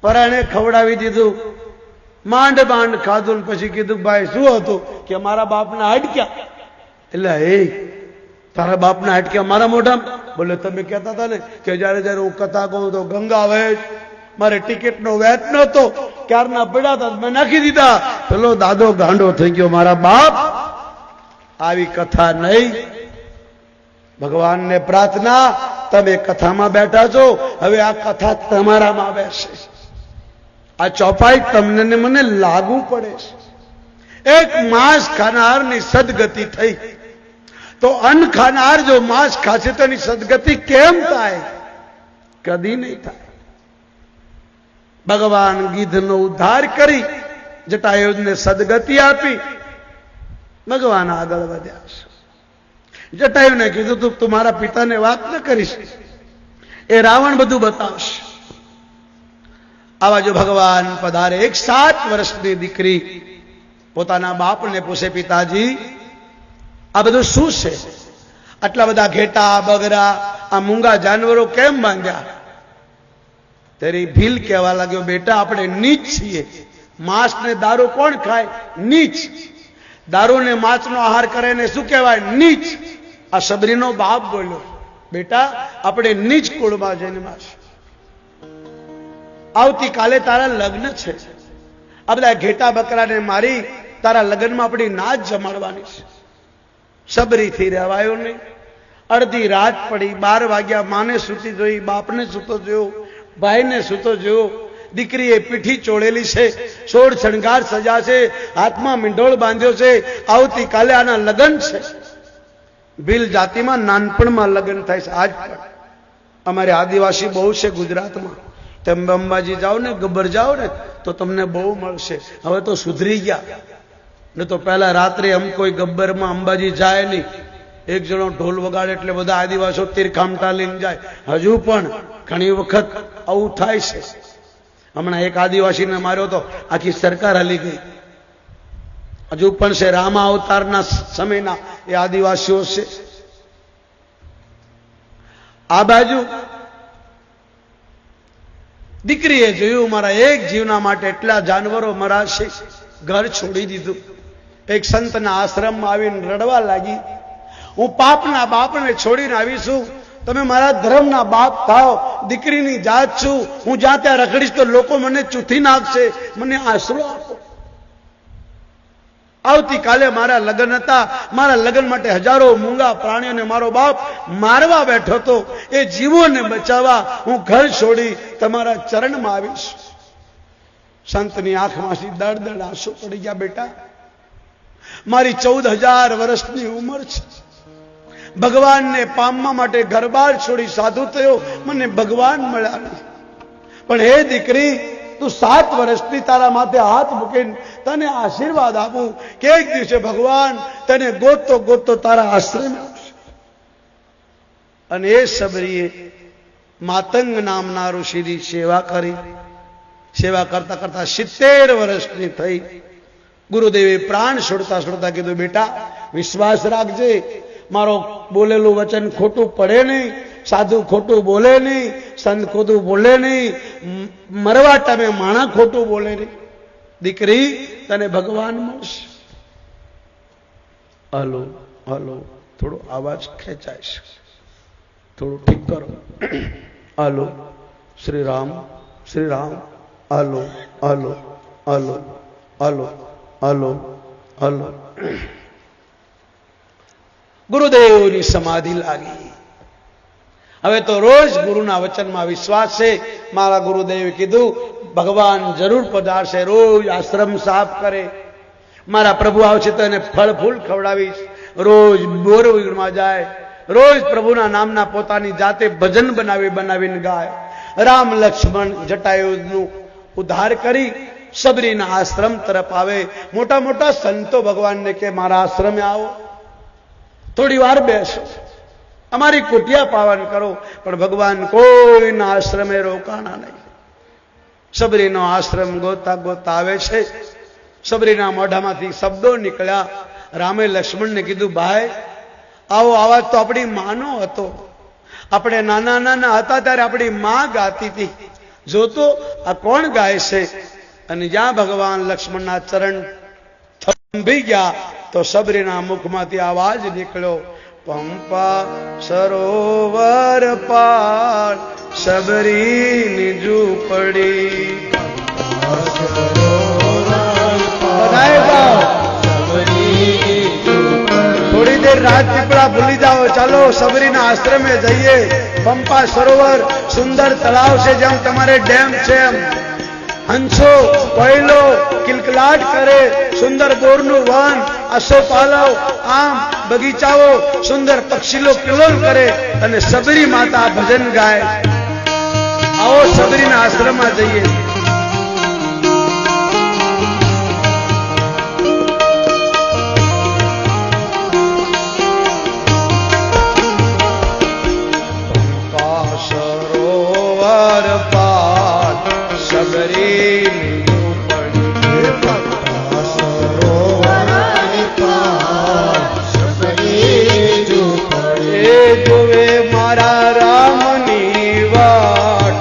પરાણે ખવડાવી દીધું, માંડ માંડ ખાધું. પછી કીધું, ભાઈ શું હતું? કે મારા બાપના હાડક્યા. એટલે હે, તારા બાપના હાડક્યા મારા મોઢામાં? બોલે, તમે કહેતા હતા ને કે જયારે જયારે હું કથા કહું તો ગંગા વહે. મારે ટિકિટનો વેચ નહોતો, ક્યારના પડ્યા હતા, મેં નાખી દીધા. પેલો દાદો ગાંડો થઈ ગયો, મારા બાપ આવી કથા નહીં. ભગવાનને પ્રાર્થના, તમે કથામાં બેઠા છો, હવે આ કથા તમારામાં બેસે. આ ચોપાઈ તમને ને મને લાગુ પડે છે. એક માંસ ખાનારની સદગતિ થઈ તો અન્ન ખાનાર જો માંસ ખાશે તો એની સદગતિ કેમ થાય? કદી નહીં થાય. ભગવાન ગીધનો ઉદ્ધાર કરી જટાયુને સદગતિ આપી, ભગવાન આગળ વધ્યા છે. જટાયુને કીધું, તું તમારા પિતાને વાત ન કરીશ, એ રાવણ બધું બતાવશે. આવા જો ભગવાન પધારે. એક 7 વર્ષની દીકરી પોતાના બાપને પૂછે, પિતાજી આ બધું શું છે? આટલા બધા ઘેટા, બગરા, આ મૂંગા જાનવરો કેમ બાંધ્યા? તેરી ભીલ કહેવા લાગ્યો, બેટા આપણે નીચ છીએ. માંસ ને દારૂ કોણ ખાય? નીચ. દારૂ ને માંસનો આહાર કરે ને શું કહેવાય? નીચ. આ સબરીનો બાપ બોલ્યો, બેટા આપણે નીચ કુળમાં જન્મ્યા છે. આવતીકાલે તારા લગ્ન છે. આ બધા ઘેટા બકરાને મારી તારા લગ્નમાં આપણી નાચ જમાડવાની છે. સબરીથી રહેવાયો નહીં. અડધી રાત પડી, 12 વાગ્યા. માને સૂતી જોઈ, બાપને સૂતો જોયો, ભાઈને સૂતો જોયો. દીકરીએ પીઠી ચોળેલી છે, સોળ શણગાર સજા છે, હાથમાં મીંઢોળ બાંધ્યો છે. આવતીકાલે આના લગ્ન છે. ભીલ જાતિમાં નાનપણમાં લગ્ન થાય છે. આજ પણ અમારે આદિવાસી બહુ છે ગુજરાતમાં. તમે અંબાજી જાઓ ને, ગબ્બર જાઓ ને તો તમને બહુ મળશે. હવે તો સુધરી ગયા, ને તો પહેલા રાત્રે કોઈ ગબ્બરમાં અંબાજી જાય નહીં. એક જણો ઢોલ વગાડે એટલે બધા આદિવાસીઓ તીરખામટા લઈને જાય. હજુ પણ ઘણી વખત આવું થાય છે. હમણાં એક આદિવાસીને માર્યો તો આખી સરકાર હલી ગઈ. હજુ પણ છે રામા અવતારના સમયના એ આદિવાસીઓ છે. આ બાજુ દીકરીએ જોયું મારા એક જીવના માટે એટલા જાનવરો મરાશે, ઘર છોડી દીધું. એક સંતના આશ્રમમાં આવીને રડવા લાગી, હું પાપના બાપને છોડીને આવી છું, તમે મારા ધર્મના બાપ થાવ, દીકરીની જાત છું, હું જ્યાં ત્યાં રખડીશ તો લોકો મને ચૂથી નાખશે, મને આશરો આપો. આવતીકાલે મારા લગ્ન હતા, મારા લગ્ન માટે હજારો મૂંગા પ્રાણીઓને મારો બાપ મારવા બેઠો હતો. એ જીવોને બચાવવા હું ઘર છોડી તમારા ચરણમાં આવીશ. સંતની આંખમાંથી દળ આંસુ પડી ગયા. બેટા, મારી 14,000 વર્ષની ઉંમર છે. ભગવાનને પામવા માટે ઘરબાર છોડી સાધુ થયો, મને ભગવાન મળ્યા નહીં. પણ હે દીકરી, તું 7 વર્ષથી તારા માથે હાથ મૂકીને તને આશીર્વાદ આપું કે એક દિવસે ભગવાન તને ગોતતો ગોતતો તારા આશ્રમે આવશે. અને એ સબરીએ માતંગ નામના ઋષિની સેવા કરી. સેવા કરતા કરતા 70 વર્ષની થઈ. ગુરુદેવે પ્રાણ છોડતા છોડતા કીધું, બેટા વિશ્વાસ રાખજે, મારો બોલેલું વચન ખોટું પડે નહીં, સાધુ ખોટું બોલે નહીં, સંત ખોટું બોલે નહીં, મરવા ટાઈમે માણા ખોટું બોલે નહીં. દીકરી, તને ભગવાન મળશે. હલો હલો, થોડો અવાજ ખેંચાય છે, થોડું ઠીક કરો. Hello, Shri Ram Shri Ram. Hello hello hello hello hello hello. ગુરુદેવની સમાધિ લાગી. હવે તો રોજ ગુરુના વચનમાં વિશ્વાસ છે. મારા ગુરુદેવે કીધું ભગવાન જરૂર પધારશે. રોજ આશ્રમ સાફ કરે. મારા પ્રભુ આવશે તો એને ફળ ફૂલ ખવડાવીશ. રોજ બોરવીરમાં જાય, રોજ પ્રભુના નામના પોતાની જાતે ભજન બનાવીને ગાય. રામ લક્ષ્મણ જટાયુનું ઉદ્ધાર કરી સબરીના આશ્રમ તરફ આવે. મોટા મોટા સંતો ભગવાનને કે મારા આશ્રમે આવો, થોડી વાર બેસો, અમારી કુટિયા પાવન કરો. પણ ભગવાન કોઈના આશ્રમે રોકાણા નહીં. સબરીનો આશ્રમ ગોતા ગોતા આવે છે. સબરીના મોઢામાંથી શબ્દો નીકળ્યા. રામે લક્ષ્મણને કીધું, ભાઈ આવો અવાજ તો આપણી માનો હતો. આપણે નાના નાના હતા ત્યારે આપણી માં ગાતી હતી. જોતો આ કોણ ગાય છે? અને જ્યાં ભગવાન લક્ષ્મણના ચરણ થંભી ગયા તો સબરીના મુખમાંથી આવાજ નીકળ્યો, પંપા સરોવર પાર સબરીની ઝૂંપડી. થોડી દેર રાત પીપળા ભૂલી જાઓ, ચાલો સબરીના આશ્રમે જઈએ. પંપા સરોવર સુંદર તળાવ છે, જેમ તમારે ડેમ છે એમ હંસો કોયલો કિલકલાટ કરે. સુંદર બોરનું વન, આસોપાલવ, આમ બગીચાઓ, સુંદર પક્ષીઓ કિલોલ કરે અને સબરી માતા ભજન ગાય. આવો સબરીના આશ્રમમાં જઈએ. સરોવર પાર સબરીની જોવે મારા રામની વાટ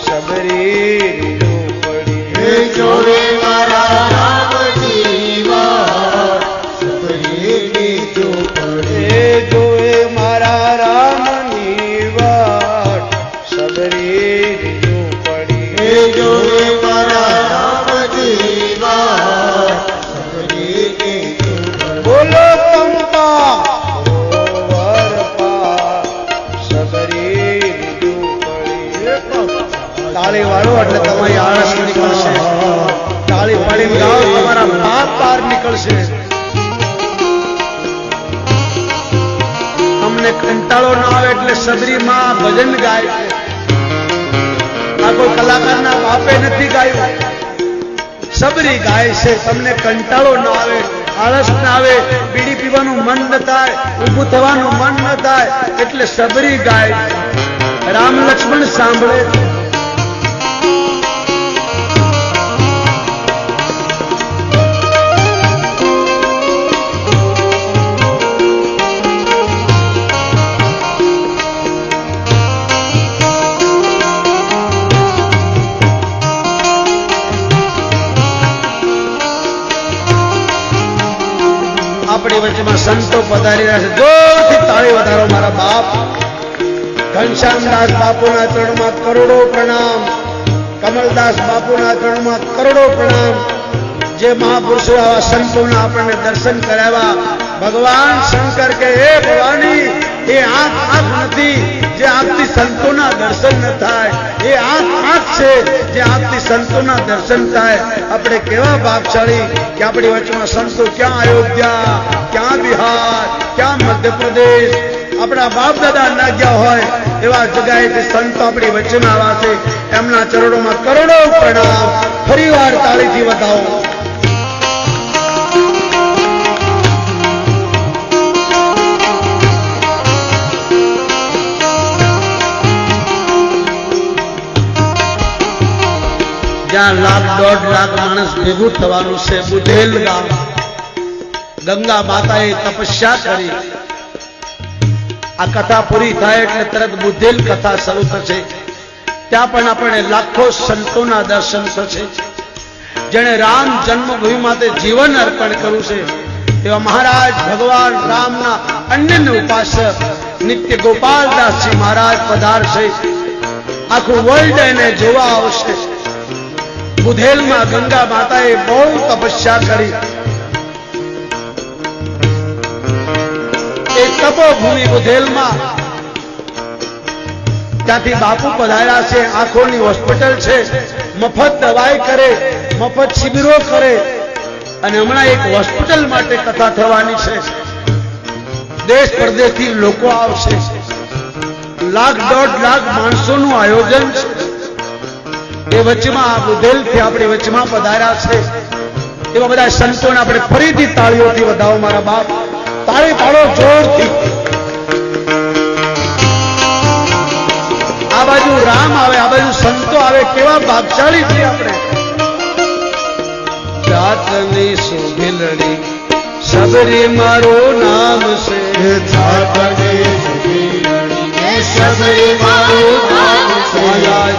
સબરીની ઝૂંપડી. જોવે મારા રામની વાટ સબરીની ઝૂંપડી. જોવે મારા રામની વાટ સબરીની ઝૂંપડી. જોવે મારા રામની વાટ સબરીની ઝૂંપડી. બોલો પંપા તાળી વાળો એટલે તમારી આળસ નીકળશે. તાળી પાડીને ગાઓ, તમારા પાપ બહાર નીકળશે. તમને કંટાળો ન આવે એટલે સબરી માં ભજન ગાય છે. આ કોઈ કલાકારના બાપે નથી ગાયું, સબરી ગાય છે. તમને કંટાળો ન આવે આળસ ના આવે, બીડી પીવાનું મન ન થાય, ઊભું થવાનું મન ન થાય, એટલે સબરી ગાય. રામ લક્ષ્મણ સાંભળે. આપણી વચ્ચેમાં સંતો પધારી રહ્યા છે. જોરથી તાળી વધારો મારા બાપ. ઘનશ્યામદાસ બાપુના ચરણમાં કરોડો પ્રણામ. કમલદાસ બાપુના ચરણમાં કરોડો પ્રણામ. જે મહાપુરુષો આવા સંતોના આપણને દર્શન કરાવ્યા. ભગવાન શંકર કે હે ભવાની, એ આંખ નથી જે આંખથી સંતોના દર્શન ન થાય, એ આંખ છે જે આંખથી સંતોના દર્શન થાય. આપણે કેવા ભાગશાળી કે આપણી વચમાં સંતો ક્યાં અયોધ્યા, ક્યાં બિહાર, ક્યાં મધ્યપ્રદેશ, આપણા બાપ દાદા ના ગયા હોય એવા જગ્યાએથી સંતો આપણી વચ્ચેમાં આવ્યા છે. એમના ચરણોમાં કરોડો પ્રણામ. ફરીવાર તાળીથી વધાવો. જ્યાં 1,00,000-1.5 લાખ માણસ ભેગું થવાનું છે, બુધેલ ગામ. ગંગા માતાએ તપસ્યા કરી. આ કથા પૂરી થાય એટલે તરત બુધેલ કથા શરૂ થશે. ત્યાં પણ આપણે લાખો સંતોના દર્શન થશે. જેણે રામ જન્મભૂમિ માટે જીવન અર્પણ કર્યું છે એવા મહારાજ ભગવાન રામના અનન્ય ઉપાસક નિત્ય ગોપાલદાસજી મહારાજ પધારશે. આખું વર્લ્ડ એને જોવા આવશે. બુધેલમાં ગંગા માતાએ બહુ તપસ્યા કરી. એ તપોભૂમિ બુધેલમાં, ત્યાંથી બાપુ પધાર્યા છે. આંખોની હોસ્પિટલ છે, મફત દવાઈ કરે, મફત શિબિરો કરે. અને હમણાં એક હોસ્પિટલ માટે કથા થવાની છે. દેશ પરદેશથી લોકો આવશે. 1,00,000-1.5 લાખ માણસોનું આયોજન છે. એ વચમાં બુધેલથી આપણી વચમાં પધાર્યા છે. એવા બધા સંતોને આપણે ફરીથી તાળીઓથી વધાવો મારા બાપ. તાળી પાડો જોરથી. આ બાજુ રામ આવે, આ બાજુ સંતો આવે. કેવા ભાગશાળી છીએ આપણે. જાતની સુભિલડી સબરી મારું નામ છે. જાતની સુભિલડી સબરી મારું નામ છે.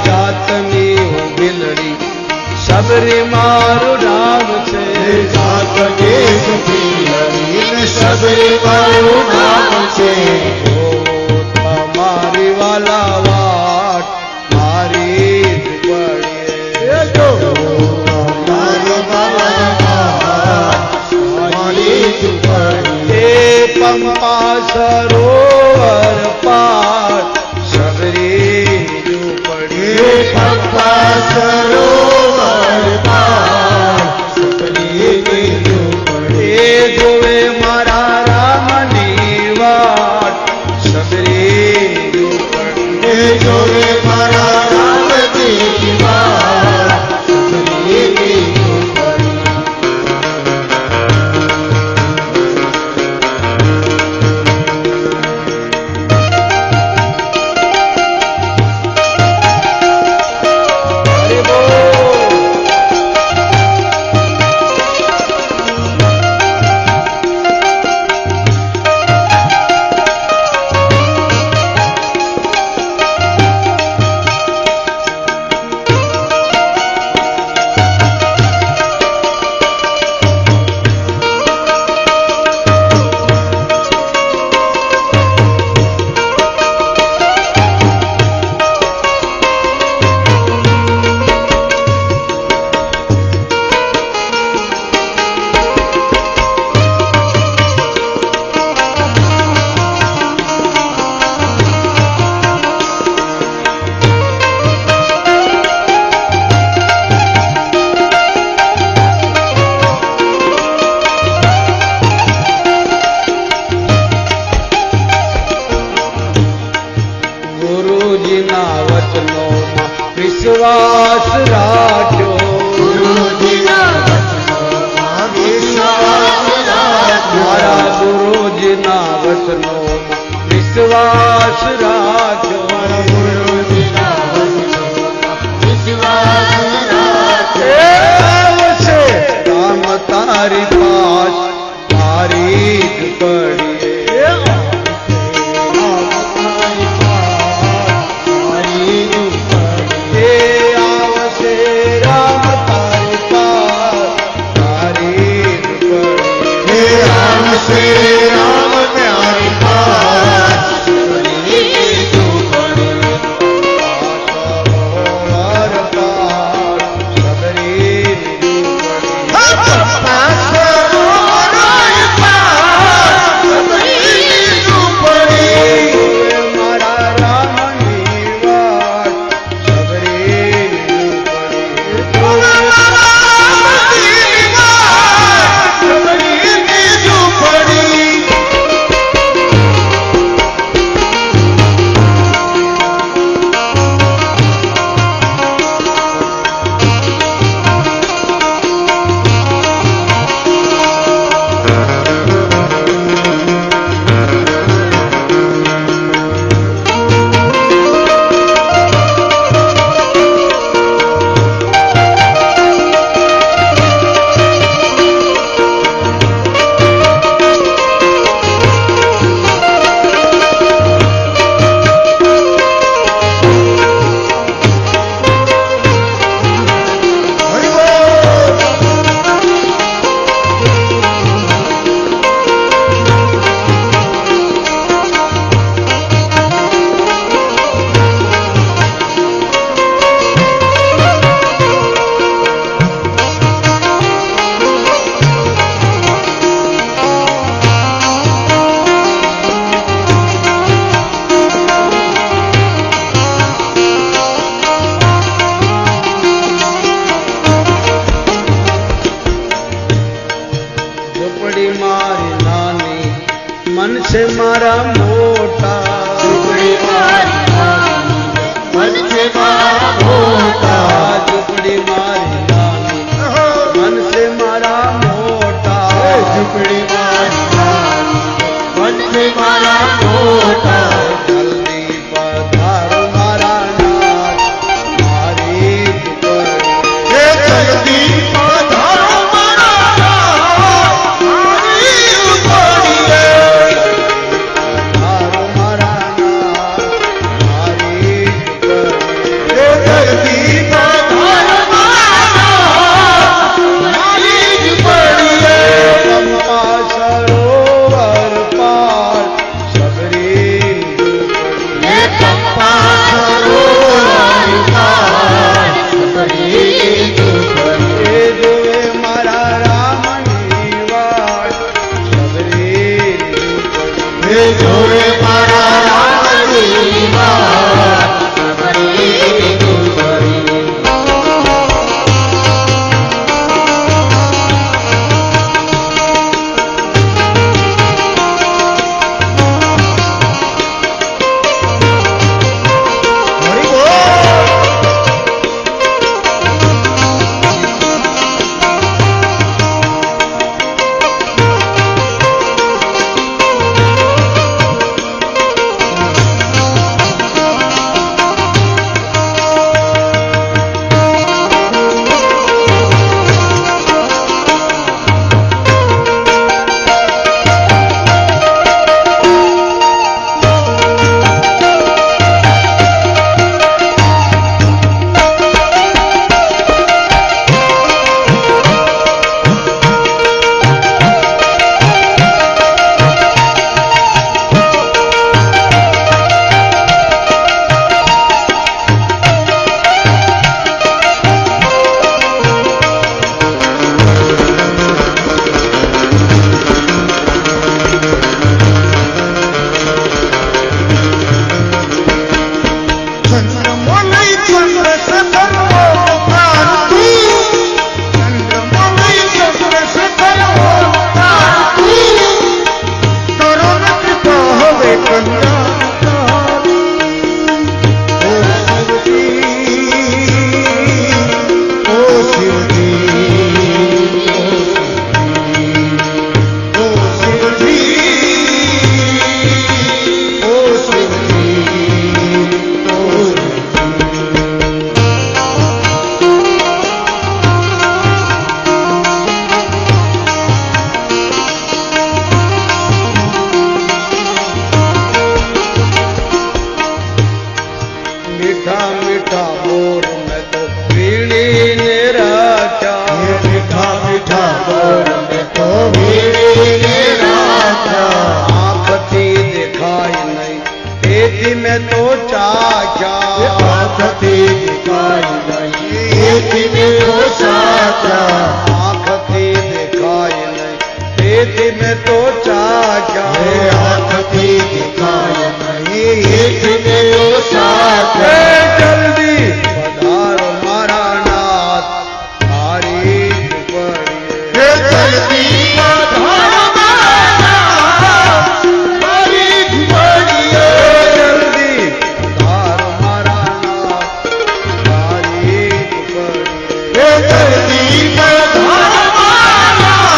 જાતની બિલડી સબરી મારું નામ છે. જાતની સુભિલડી સબરી મારું નામ છે. મારી વાલા વાટ મારી પડીએ પંપા સરોવર પાર સબરી પડીએ. પંપા સરોવર પાર સબરી પડીએ. જોવે મારા રામની વાટ સબરી પડીએ. જોવે મારા રામની વાટ સબરી પડીએ. વિશ્વાસ રાખ્યો. ગુરુજીના વચનોમાં વિશ્વાસ મારા ગુરુજીના વચનો વિશ્વાસ રાખો. મારા ગુરુજીના વચનોમાં વિશ્વાસ રાખો. એ આવશે રામ તારી પાસ તારી જ પડીએ. એ આવશે રામ તારી પાસ તારી જ પડીએ. રામ શ્રી રામ પ્યારી પાસ તેથી મેં તો ચાખ્યા આંખથી દેખાય નહીં તેથી મેં તો ચાખ્યા આંખથી દેખાય નહીં તેથી મેં તો ચાખ્યા આંખથી દેખાય નહીં તેથી મેં તો ચાખ્યા જલ્દી પધારો મારા નાથ તારી ઝૂંપડીએ જલ્દી પધારો મારા મારી ઝૂંપડીએ જલ્દી પધારો મારા નાથ તારી ઝૂંપડીએ જલ્દી પધારો મારા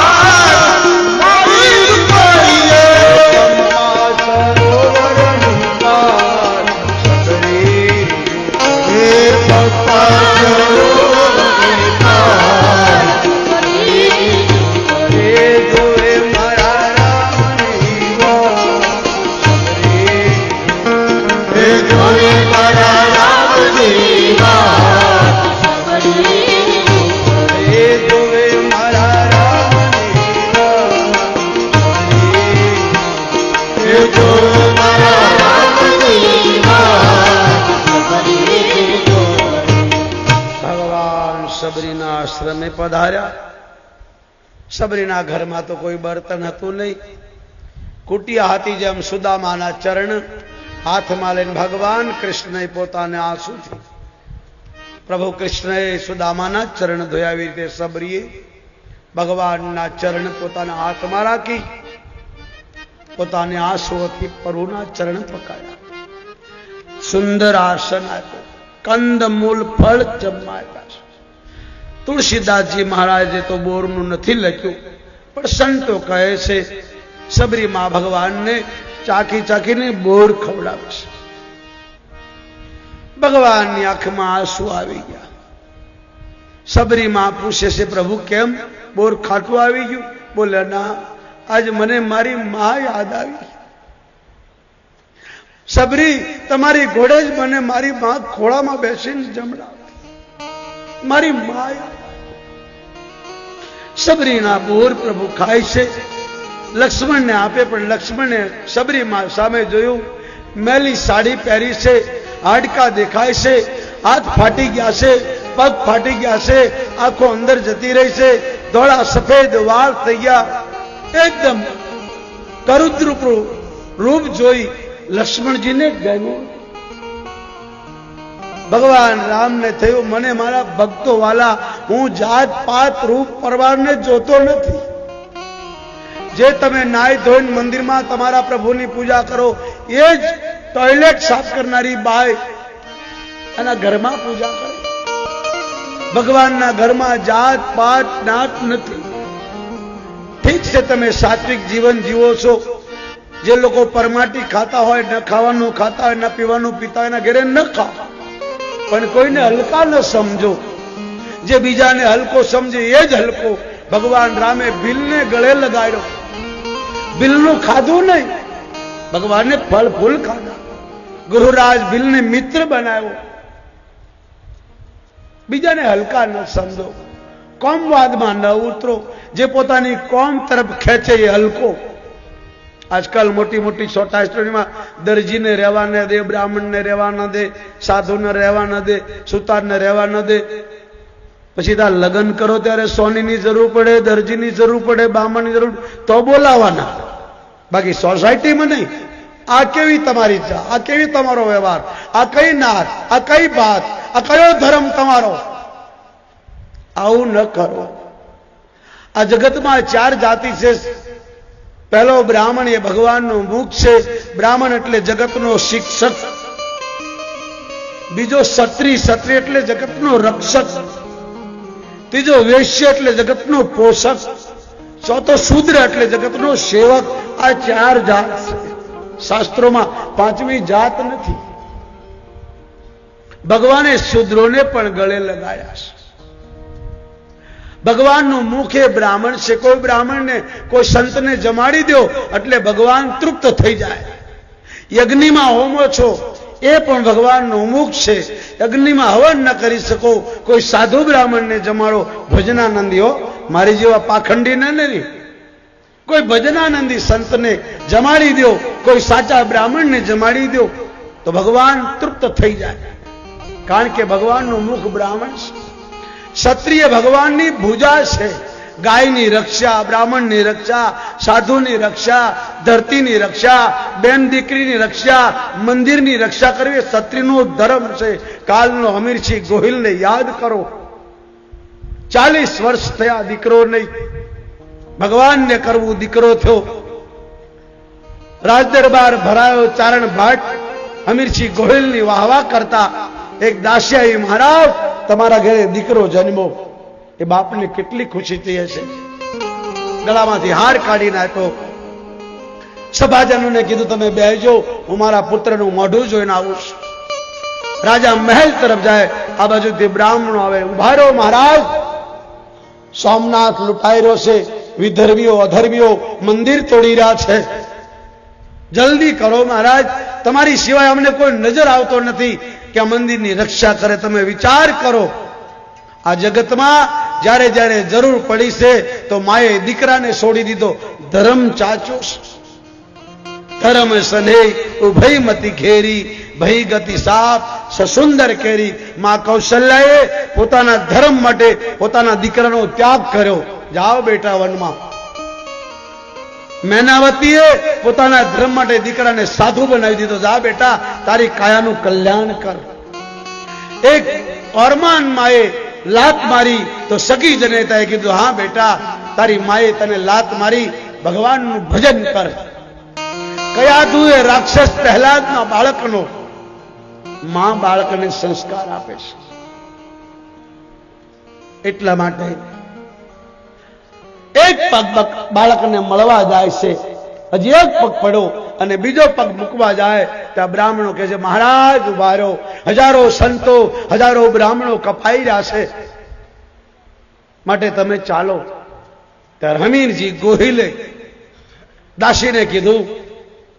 મારી ઝૂંપડીએ ચંપા સરોવરનું પાર સબરી હે પપ્પા સરોવરે પાર એ જોવે મારા રામની વાત સબરી હે જોડે મારા રામની વાત એ જોવે મારા રામની વાત હે જોડે મારા રામની વાત ભગવાન સબરીના આશ્રમે પધાર્યા. સબરીના ઘરમાં તો કોઈ બર્તન હતું નહીં. કુટિયા હાથી જેમ સુદામાના ચરણ હાથમાં લઈને ભગવાન કૃષ્ણએ પોતાને આંસુથી પ્રભુ કૃષ્ણએ સુદામાના ચરણ ધોયા. આવી રીતે સબરીએ ભગવાનના ચરણ પોતાના હાથમાં રાખી પોતાને આંસુઓથી પ્રભુના ચરણ પકડ્યા. સુંદર આસન આપ્યું. કંદમૂલ ફળ જમાવ્યા છે. તુલસીદાસજી મહારાજે તો બોરનું નથી લખ્યું, પણ સંતો કહે છે સબરી માં ભગવાનને ચાખી ચાખીને બોર ખવડાવે છે. ભગવાનની આંખમાં આંસુ આવી ગયા. સબરી માં પૂછે છે પ્રભુ કેમ બોર ખાટું આવી ગયું? બોલે ના, આજ મને મારી માં યાદ આવી. સબરી તમારી ઘોડે જ મને મારી માં ખોળામાં બેસીને જમડાવતી. મારી માં સબરીના બોર પ્રભુ ખાય છે. લક્ષ્મણને આપે, પણ લક્ષ્મણે સબરી માં સામે જોયું. મેલી સાડી પહેરી છે, હાડકા દેખાય છે, હાથ ફાટી ગયા છે, પગ ફાટી ગયા છે, આંખો અંદર જતી રહી છે, ધોળા સફેદ વાળ થઈ ગયા. એકદમ કરુદ્ર રૂપ જોઈ લક્ષ્મણજીને ગમ્યું. ભગવાન રામને થયું મને મારા ભક્તો વાલા, હું જાત પાત રૂપ પરવારને જોતો નથી. જે તમે નાઈ ધોઈને મંદિરમાં તમારા પ્રભુની પૂજા કરો એ જ ટોયલેટ સાફ કરનારી બાઈ એના ઘરમાં પૂજા કરે. ભગવાનના ઘરમાં જાત પાત નાત નથી. ઠીક છે તમે સાત્વિક જીવન જીવો છો. જે લોકો પરમાટી ખાતા હોય, ન ખાવાનું ખાતા હોય, ન પીવાનું પીતા હોય, એના ઘરે ન ખાઓ, પણ કોઈને હલકા ન સમજો. જે બીજાને હલકો સમજે એ જ હલકો. ભગવાન રામે ભીલને ગળે લગાડ્યો. ભીલનું ખાધું નહીં, ભગવાને ફળ ફૂલ ખાધા. ગુરુરાજ ભીલને મિત્ર બનાવ્યો. બીજાને હલકા ન સમજો. કોમવાદમાં ન ઉતરો. જે પોતાની કોમ તરફ ખેંચે એ હલકો. આજકાલ મોટી મોટી સોસાયટીમાં દરજીને રહેવા ન દે, બ્રાહ્મણને રહેવા ન દે, સાધુને રહેવા ન દે, સુતારને રહેવા ન દે. પછી ત્યાં લગ્ન કરો ત્યારે સોનીની જરૂર પડે, દરજીની જરૂર પડે, બ્રાહ્મણની જરૂર તો બોલાવાના, બાકી સોસાયટીમાં નહીં. આ કેવી તમારી ચા, આ કેવી તમારો વ્યવહાર, આ કઈ નાત, આ કઈ બાત, આ કયો ધર્મ તમારો? આવું ન કરો. આ જગતમાં 4 જાતિ છે. પહેલો બ્રાહ્મણ એ ભગવાનનો મુખ છે. બ્રાહ્મણ એટલે જગતનો શિક્ષક. બીજો ક્ષત્રિય, ક્ષત્રિય એટલે જગતનો રક્ષક. ત્રીજો વૈશ્ય એટલે જગતનો પોષક. ચોથો શૂદ્ર એટલે જગતનો સેવક. આ 4 જાત છે. શાસ્ત્રોમાં 5મી જાત નથી. ભગવાને શૂદ્રોને પણ ગળે લગાડ્યા છે. ભગવાનનું મુખ એ બ્રાહ્મણ છે. કોઈ બ્રાહ્મણને કોઈ સંતને જમાડી દો એટલે ભગવાન તૃપ્ત થઈ જાય. યજ્ઞમાં હોમો છો એ પણ ભગવાનનું મુખ છે. યજ્ઞમાં હવન ન કરી શકો, કોઈ સાધુ બ્રાહ્મણને જમાડો. ભજનાનંદીઓ મારી જેવા પાખંડીને નહીં, કોઈ ભજનાનંદી સંતને જમાડી દો, કોઈ સાચા બ્રાહ્મણને જમાડી દો. તો ભગવાન તૃપ્ત થઈ જાય, કારણ કે ભગવાનનું મુખ બ્રાહ્મણ છે. ક્ષત્રિય ભગવાનની ભુજા છે. ગાયની રક્ષા, બ્રાહ્મણની રક્ષા, સાધુની રક્ષા, ધરતીની રક્ષા, બેન દીકરીની રક્ષા, મંદિરની રક્ષા કરવી એ ક્ષત્રિયનો ધર્મ છે. કાલનો હમીરસિંહ ગોહિલને યાદ કરો. 40 વર્ષ થયા દીકરો નહીં. ભગવાનને કરવું, દીકરો થયો. રાજદરબાર ભરાયો. ચારણ ભાટ હમીરસિંહ ગોહિલની વાહવા કરતા. એક દાસિયાએ, મહારાજ તમારા ઘરે દીકરો જન્મો. એ બાપને કેટલી ખુશી થઈ હશે. ગળામાંથી હાર કાઢીને આપ્યો. સભાજનોને કીધું તમે બેસજો, હું મારા પુત્રનું મોઢું જોઈને આવું છું. રાજા મહેલ તરફ જાય. આ બાજુથી બ્રાહ્મણો આવે. ઉભા રહો મહારાજ, સોમનાથ લૂંટાઈ રહ્યો છે. વિધર્મીઓ અધર્મીઓ મંદિર તોડી રહ્યા છે. જલ્દી કરો મહારાજ, તમારી સિવાય અમને કોઈ નજર આવતો નથી કે આ મંદિરની રક્ષા કરે. તમે વિચાર કરો. આ જગતમાં જ્યારે જ્યારે જરૂર પડી છે તો માએ દીકરાને છોડી દીધો. ધર્મ ચાચો, ધર્મ સને ઉભય મતી ઘેરી, ભય ગતિ સાપ સસુંદર કેરી. માં કૌશલ્યાએ પોતાના ધર્મ માટે પોતાના દીકરાનો ત્યાગ કર્યો. જાઓ બેટા વનમાં. મેનાવતીએ પોતાના ધર્મ માટે દીકરાને સાધુ બનાવી દીધો. જા બેટા, તારી કાયાનું કલ્યાણ કર. એક ઓરમાન માએ લાત મારી તો સગી જનેતાએ કીધું, હા બેટા, તારી માએ તને લાત મારી, ભગવાનનું ભજન કર. કયા તું એ રાક્ષસ પ્રહલાદના બાળકનો. માં બાળકને સંસ્કાર આપે છે. એટલા માટે એક પગ બાળકને મળવા જાય છે. હજી એક પગ પડ્યો અને બીજો પગ મૂકવા જાય ત્યાં બ્રાહ્મણો કહે છે, મહારાજ ઉભા રહો. હજારો સંતો, હજારો બ્રાહ્મણો કપાઈ રહ્યા છે, માટે તમે ચાલો. ત્યારે હમીરજી ગોહિલે દાસીને કીધું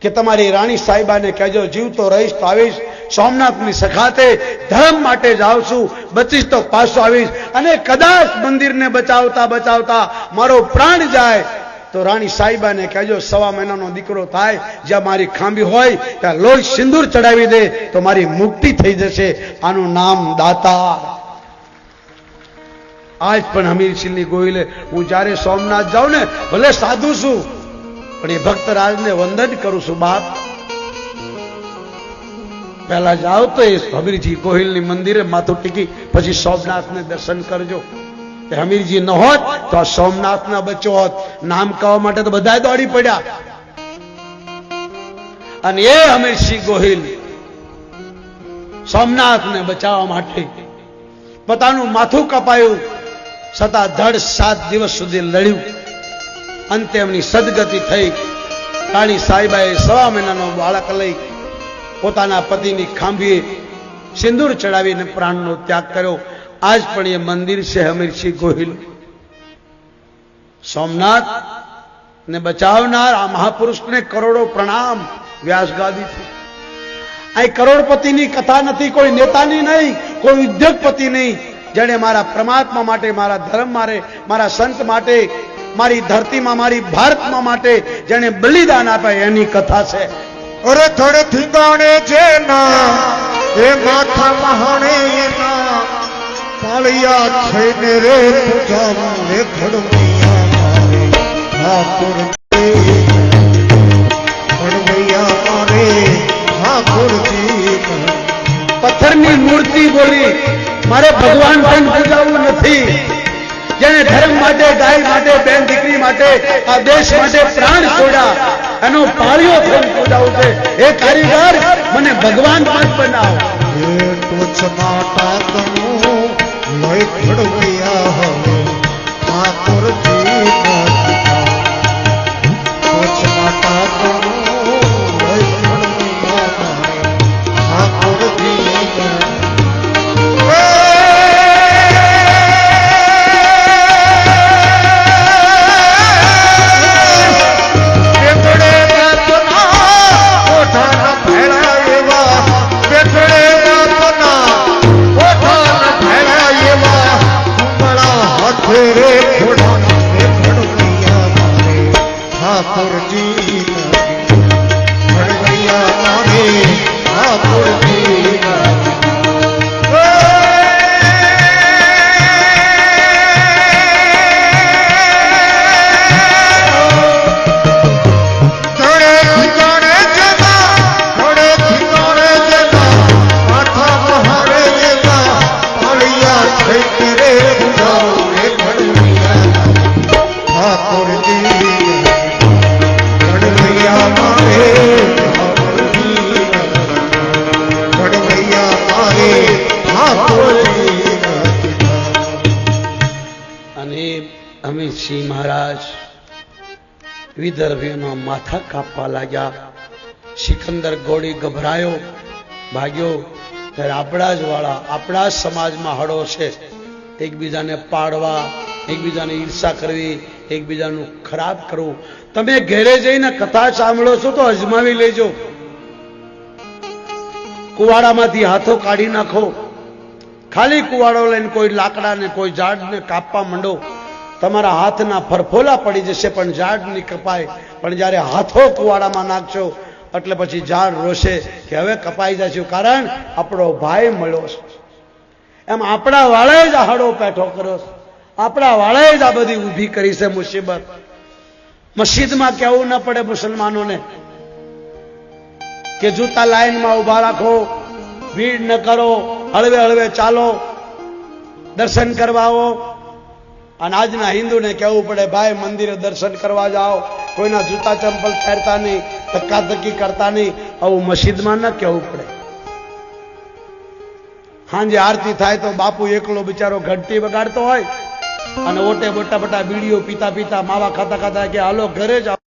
કે તમારી રાણી સાહેબાને કહેજો, જીવતો રહીશ તો આવીશ. સોમનાથની સખાતે ધર્મ માટે જાઉં છું, બચીશ તો પાછો આવીશ. અને કદાચ મંદિરને બચાવતા બચાવતા મારો પ્રાણ જાય તો રાણી સાહેબાને કહેજો 1.25 મહિનાનો દીકરો થાય, જ્યાં મારી ખાંભી હોય ત્યાં લોહી સિંદૂર ચડાવી દે તો મારી મુક્તિ થઈ જશે. આનું નામ દાતાર. આજ પણ હમીરસિંહની ગોહિલે, હું જ્યારે સોમનાથ જાઉં ને, ભલે સાધુ છું પણ એ ભક્તરાજને વંદન કરું છું. બાપ પહેલા જાઓ તો એ હમીરજી ગોહિલની મંદિરે માથું ટીકી પછી સોમનાથને દર્શન કરજો. હમીરજી ન હોત તો આ સોમનાથ ના બચ્ચો હોત. નામ કહેવા માટે તો બધા દોડી પડ્યા. અને એ હમીરસિંહ ગોહિલ સોમનાથને બચાવવા માટે પોતાનું માથું કપાયું, છતાં ધડ 7 દિવસ સુધી લડ્યું. અંતે એમની સદગતિ થઈ. રાણી સાહેબાએ 1.25 મહિનાનો બાળક લઈ પોતાના પતિની ખાંભીએ સિંદૂર ચડાવીને પ્રાણનો ત્યાગ કર્યો. આજ પણ એ મંદિર છે હમીરસિંહ ગોહિલ. સોમનાથ ને બચાવનાર આ મહાપુરુષને કરોડો પ્રણામ. વ્યાસગાદીથી અહીં કરોડપતિની કથા નથી, કોઈ નેતાની નહીં, કોઈ ઉદ્યોગપતિ નહીં. જેણે મારા પરમાત્મા માટે, મારા ધર્મ માટે, મારા સંત માટે, મારી ધરતીમાં, મારી ભારતમાં માટે જેણે બલિદાન આપ્યા એની કથા છે. અરે થડ થીંગાણે જેના એ માથા મહાણે એના પાળિયા થઈને રે પૂજાવું રે ઘડવૈયા મારે ઠાકોર ઘડવૈયા મારે ઠાકોરજી. પથ્થરની મૂર્તિ બોલી, મારે ભગવાન પણ પૂજાવું નથી. જેને ધર્મ માટે, ગાય માટે, બેન દીકરી માટે, આ દેશ માટે પ્રાણ છોડ્યા, એનો પાળિયો થઈને પૂજાવું છે. એ કારીગર મને ભગવાન પણ બનાવો. ટોચના ટાકનું લઈ ઘડવૈયા હવે ઠાકોરજી. ટોચના ટાકનું લઈ ઘડવૈયા ઠાકોરજી. રે ઘોડા રે ઘડવૈયા મારે ઠાકોરજી. સિંહ મહારાજ વિદર્ભીઓના માથા કાપવા લાગ્યા. સિકંદર ગોળી ગભરાયો, ભાગ્યો. ત્યારે આપણા જ વાળા, આપણા જ સમાજમાં હળો છે, એકબીજાને પાડવા, એકબીજાને ઈર્ષા કરવી, એકબીજાનું ખરાબ કરવું. તમે ઘેરે જઈને કથા સાંભળો છો તો અજમાવી લેજો. કુવાડામાંથી હાથો કાઢી નાખો. ખાલી કુવાડો લઈને કોઈ લાકડાને કોઈ ઝાડને કાપવા માંડો, તમારા હાથના ફરફોલા પડી જશે પણ ઝાડ નહીં કપાય. પણ જ્યારે હાથો કુવાડામાં નાખશો એટલે પછી ઝાડ રોશે કે હવે કપાઈ જશે, કારણ આપણો ભાઈ મળ્યો છે. એમ આપણા વાળાએ જ હાડો પેઠો કર્યો છે, આપણા વાળાએ જ આ બધી ઊભી કરી છે મુસીબત. મસ્જિદમાં કહેવું ન પડે મુસલમાનોને કે જૂતા લાઈનમાં ઉભા રાખો, ભીડ ન કરો, હળવે હળવે ચાલો, દર્શન કરવા આવો. અને આજના હિન્દુને કહેવું પડે ભાઈ મંદિરે દર્શન કરવા જાઓ, કોઈના જૂતા ચંપલ પહેરતા નહીં, ધક્કાધક્કી કરતા નહીં. આવું મસ્જિદમાં ન કહેવું પડે. સાંજે આરતી થાય તો બાપુ એકલો બિચારો ઘંટી વગાડતો હોય અને ઓટે બોટા બોટા બીડીઓ પીતા પીતા માવા ખાતા ખાતા કે હાલો ઘરે જાઓ.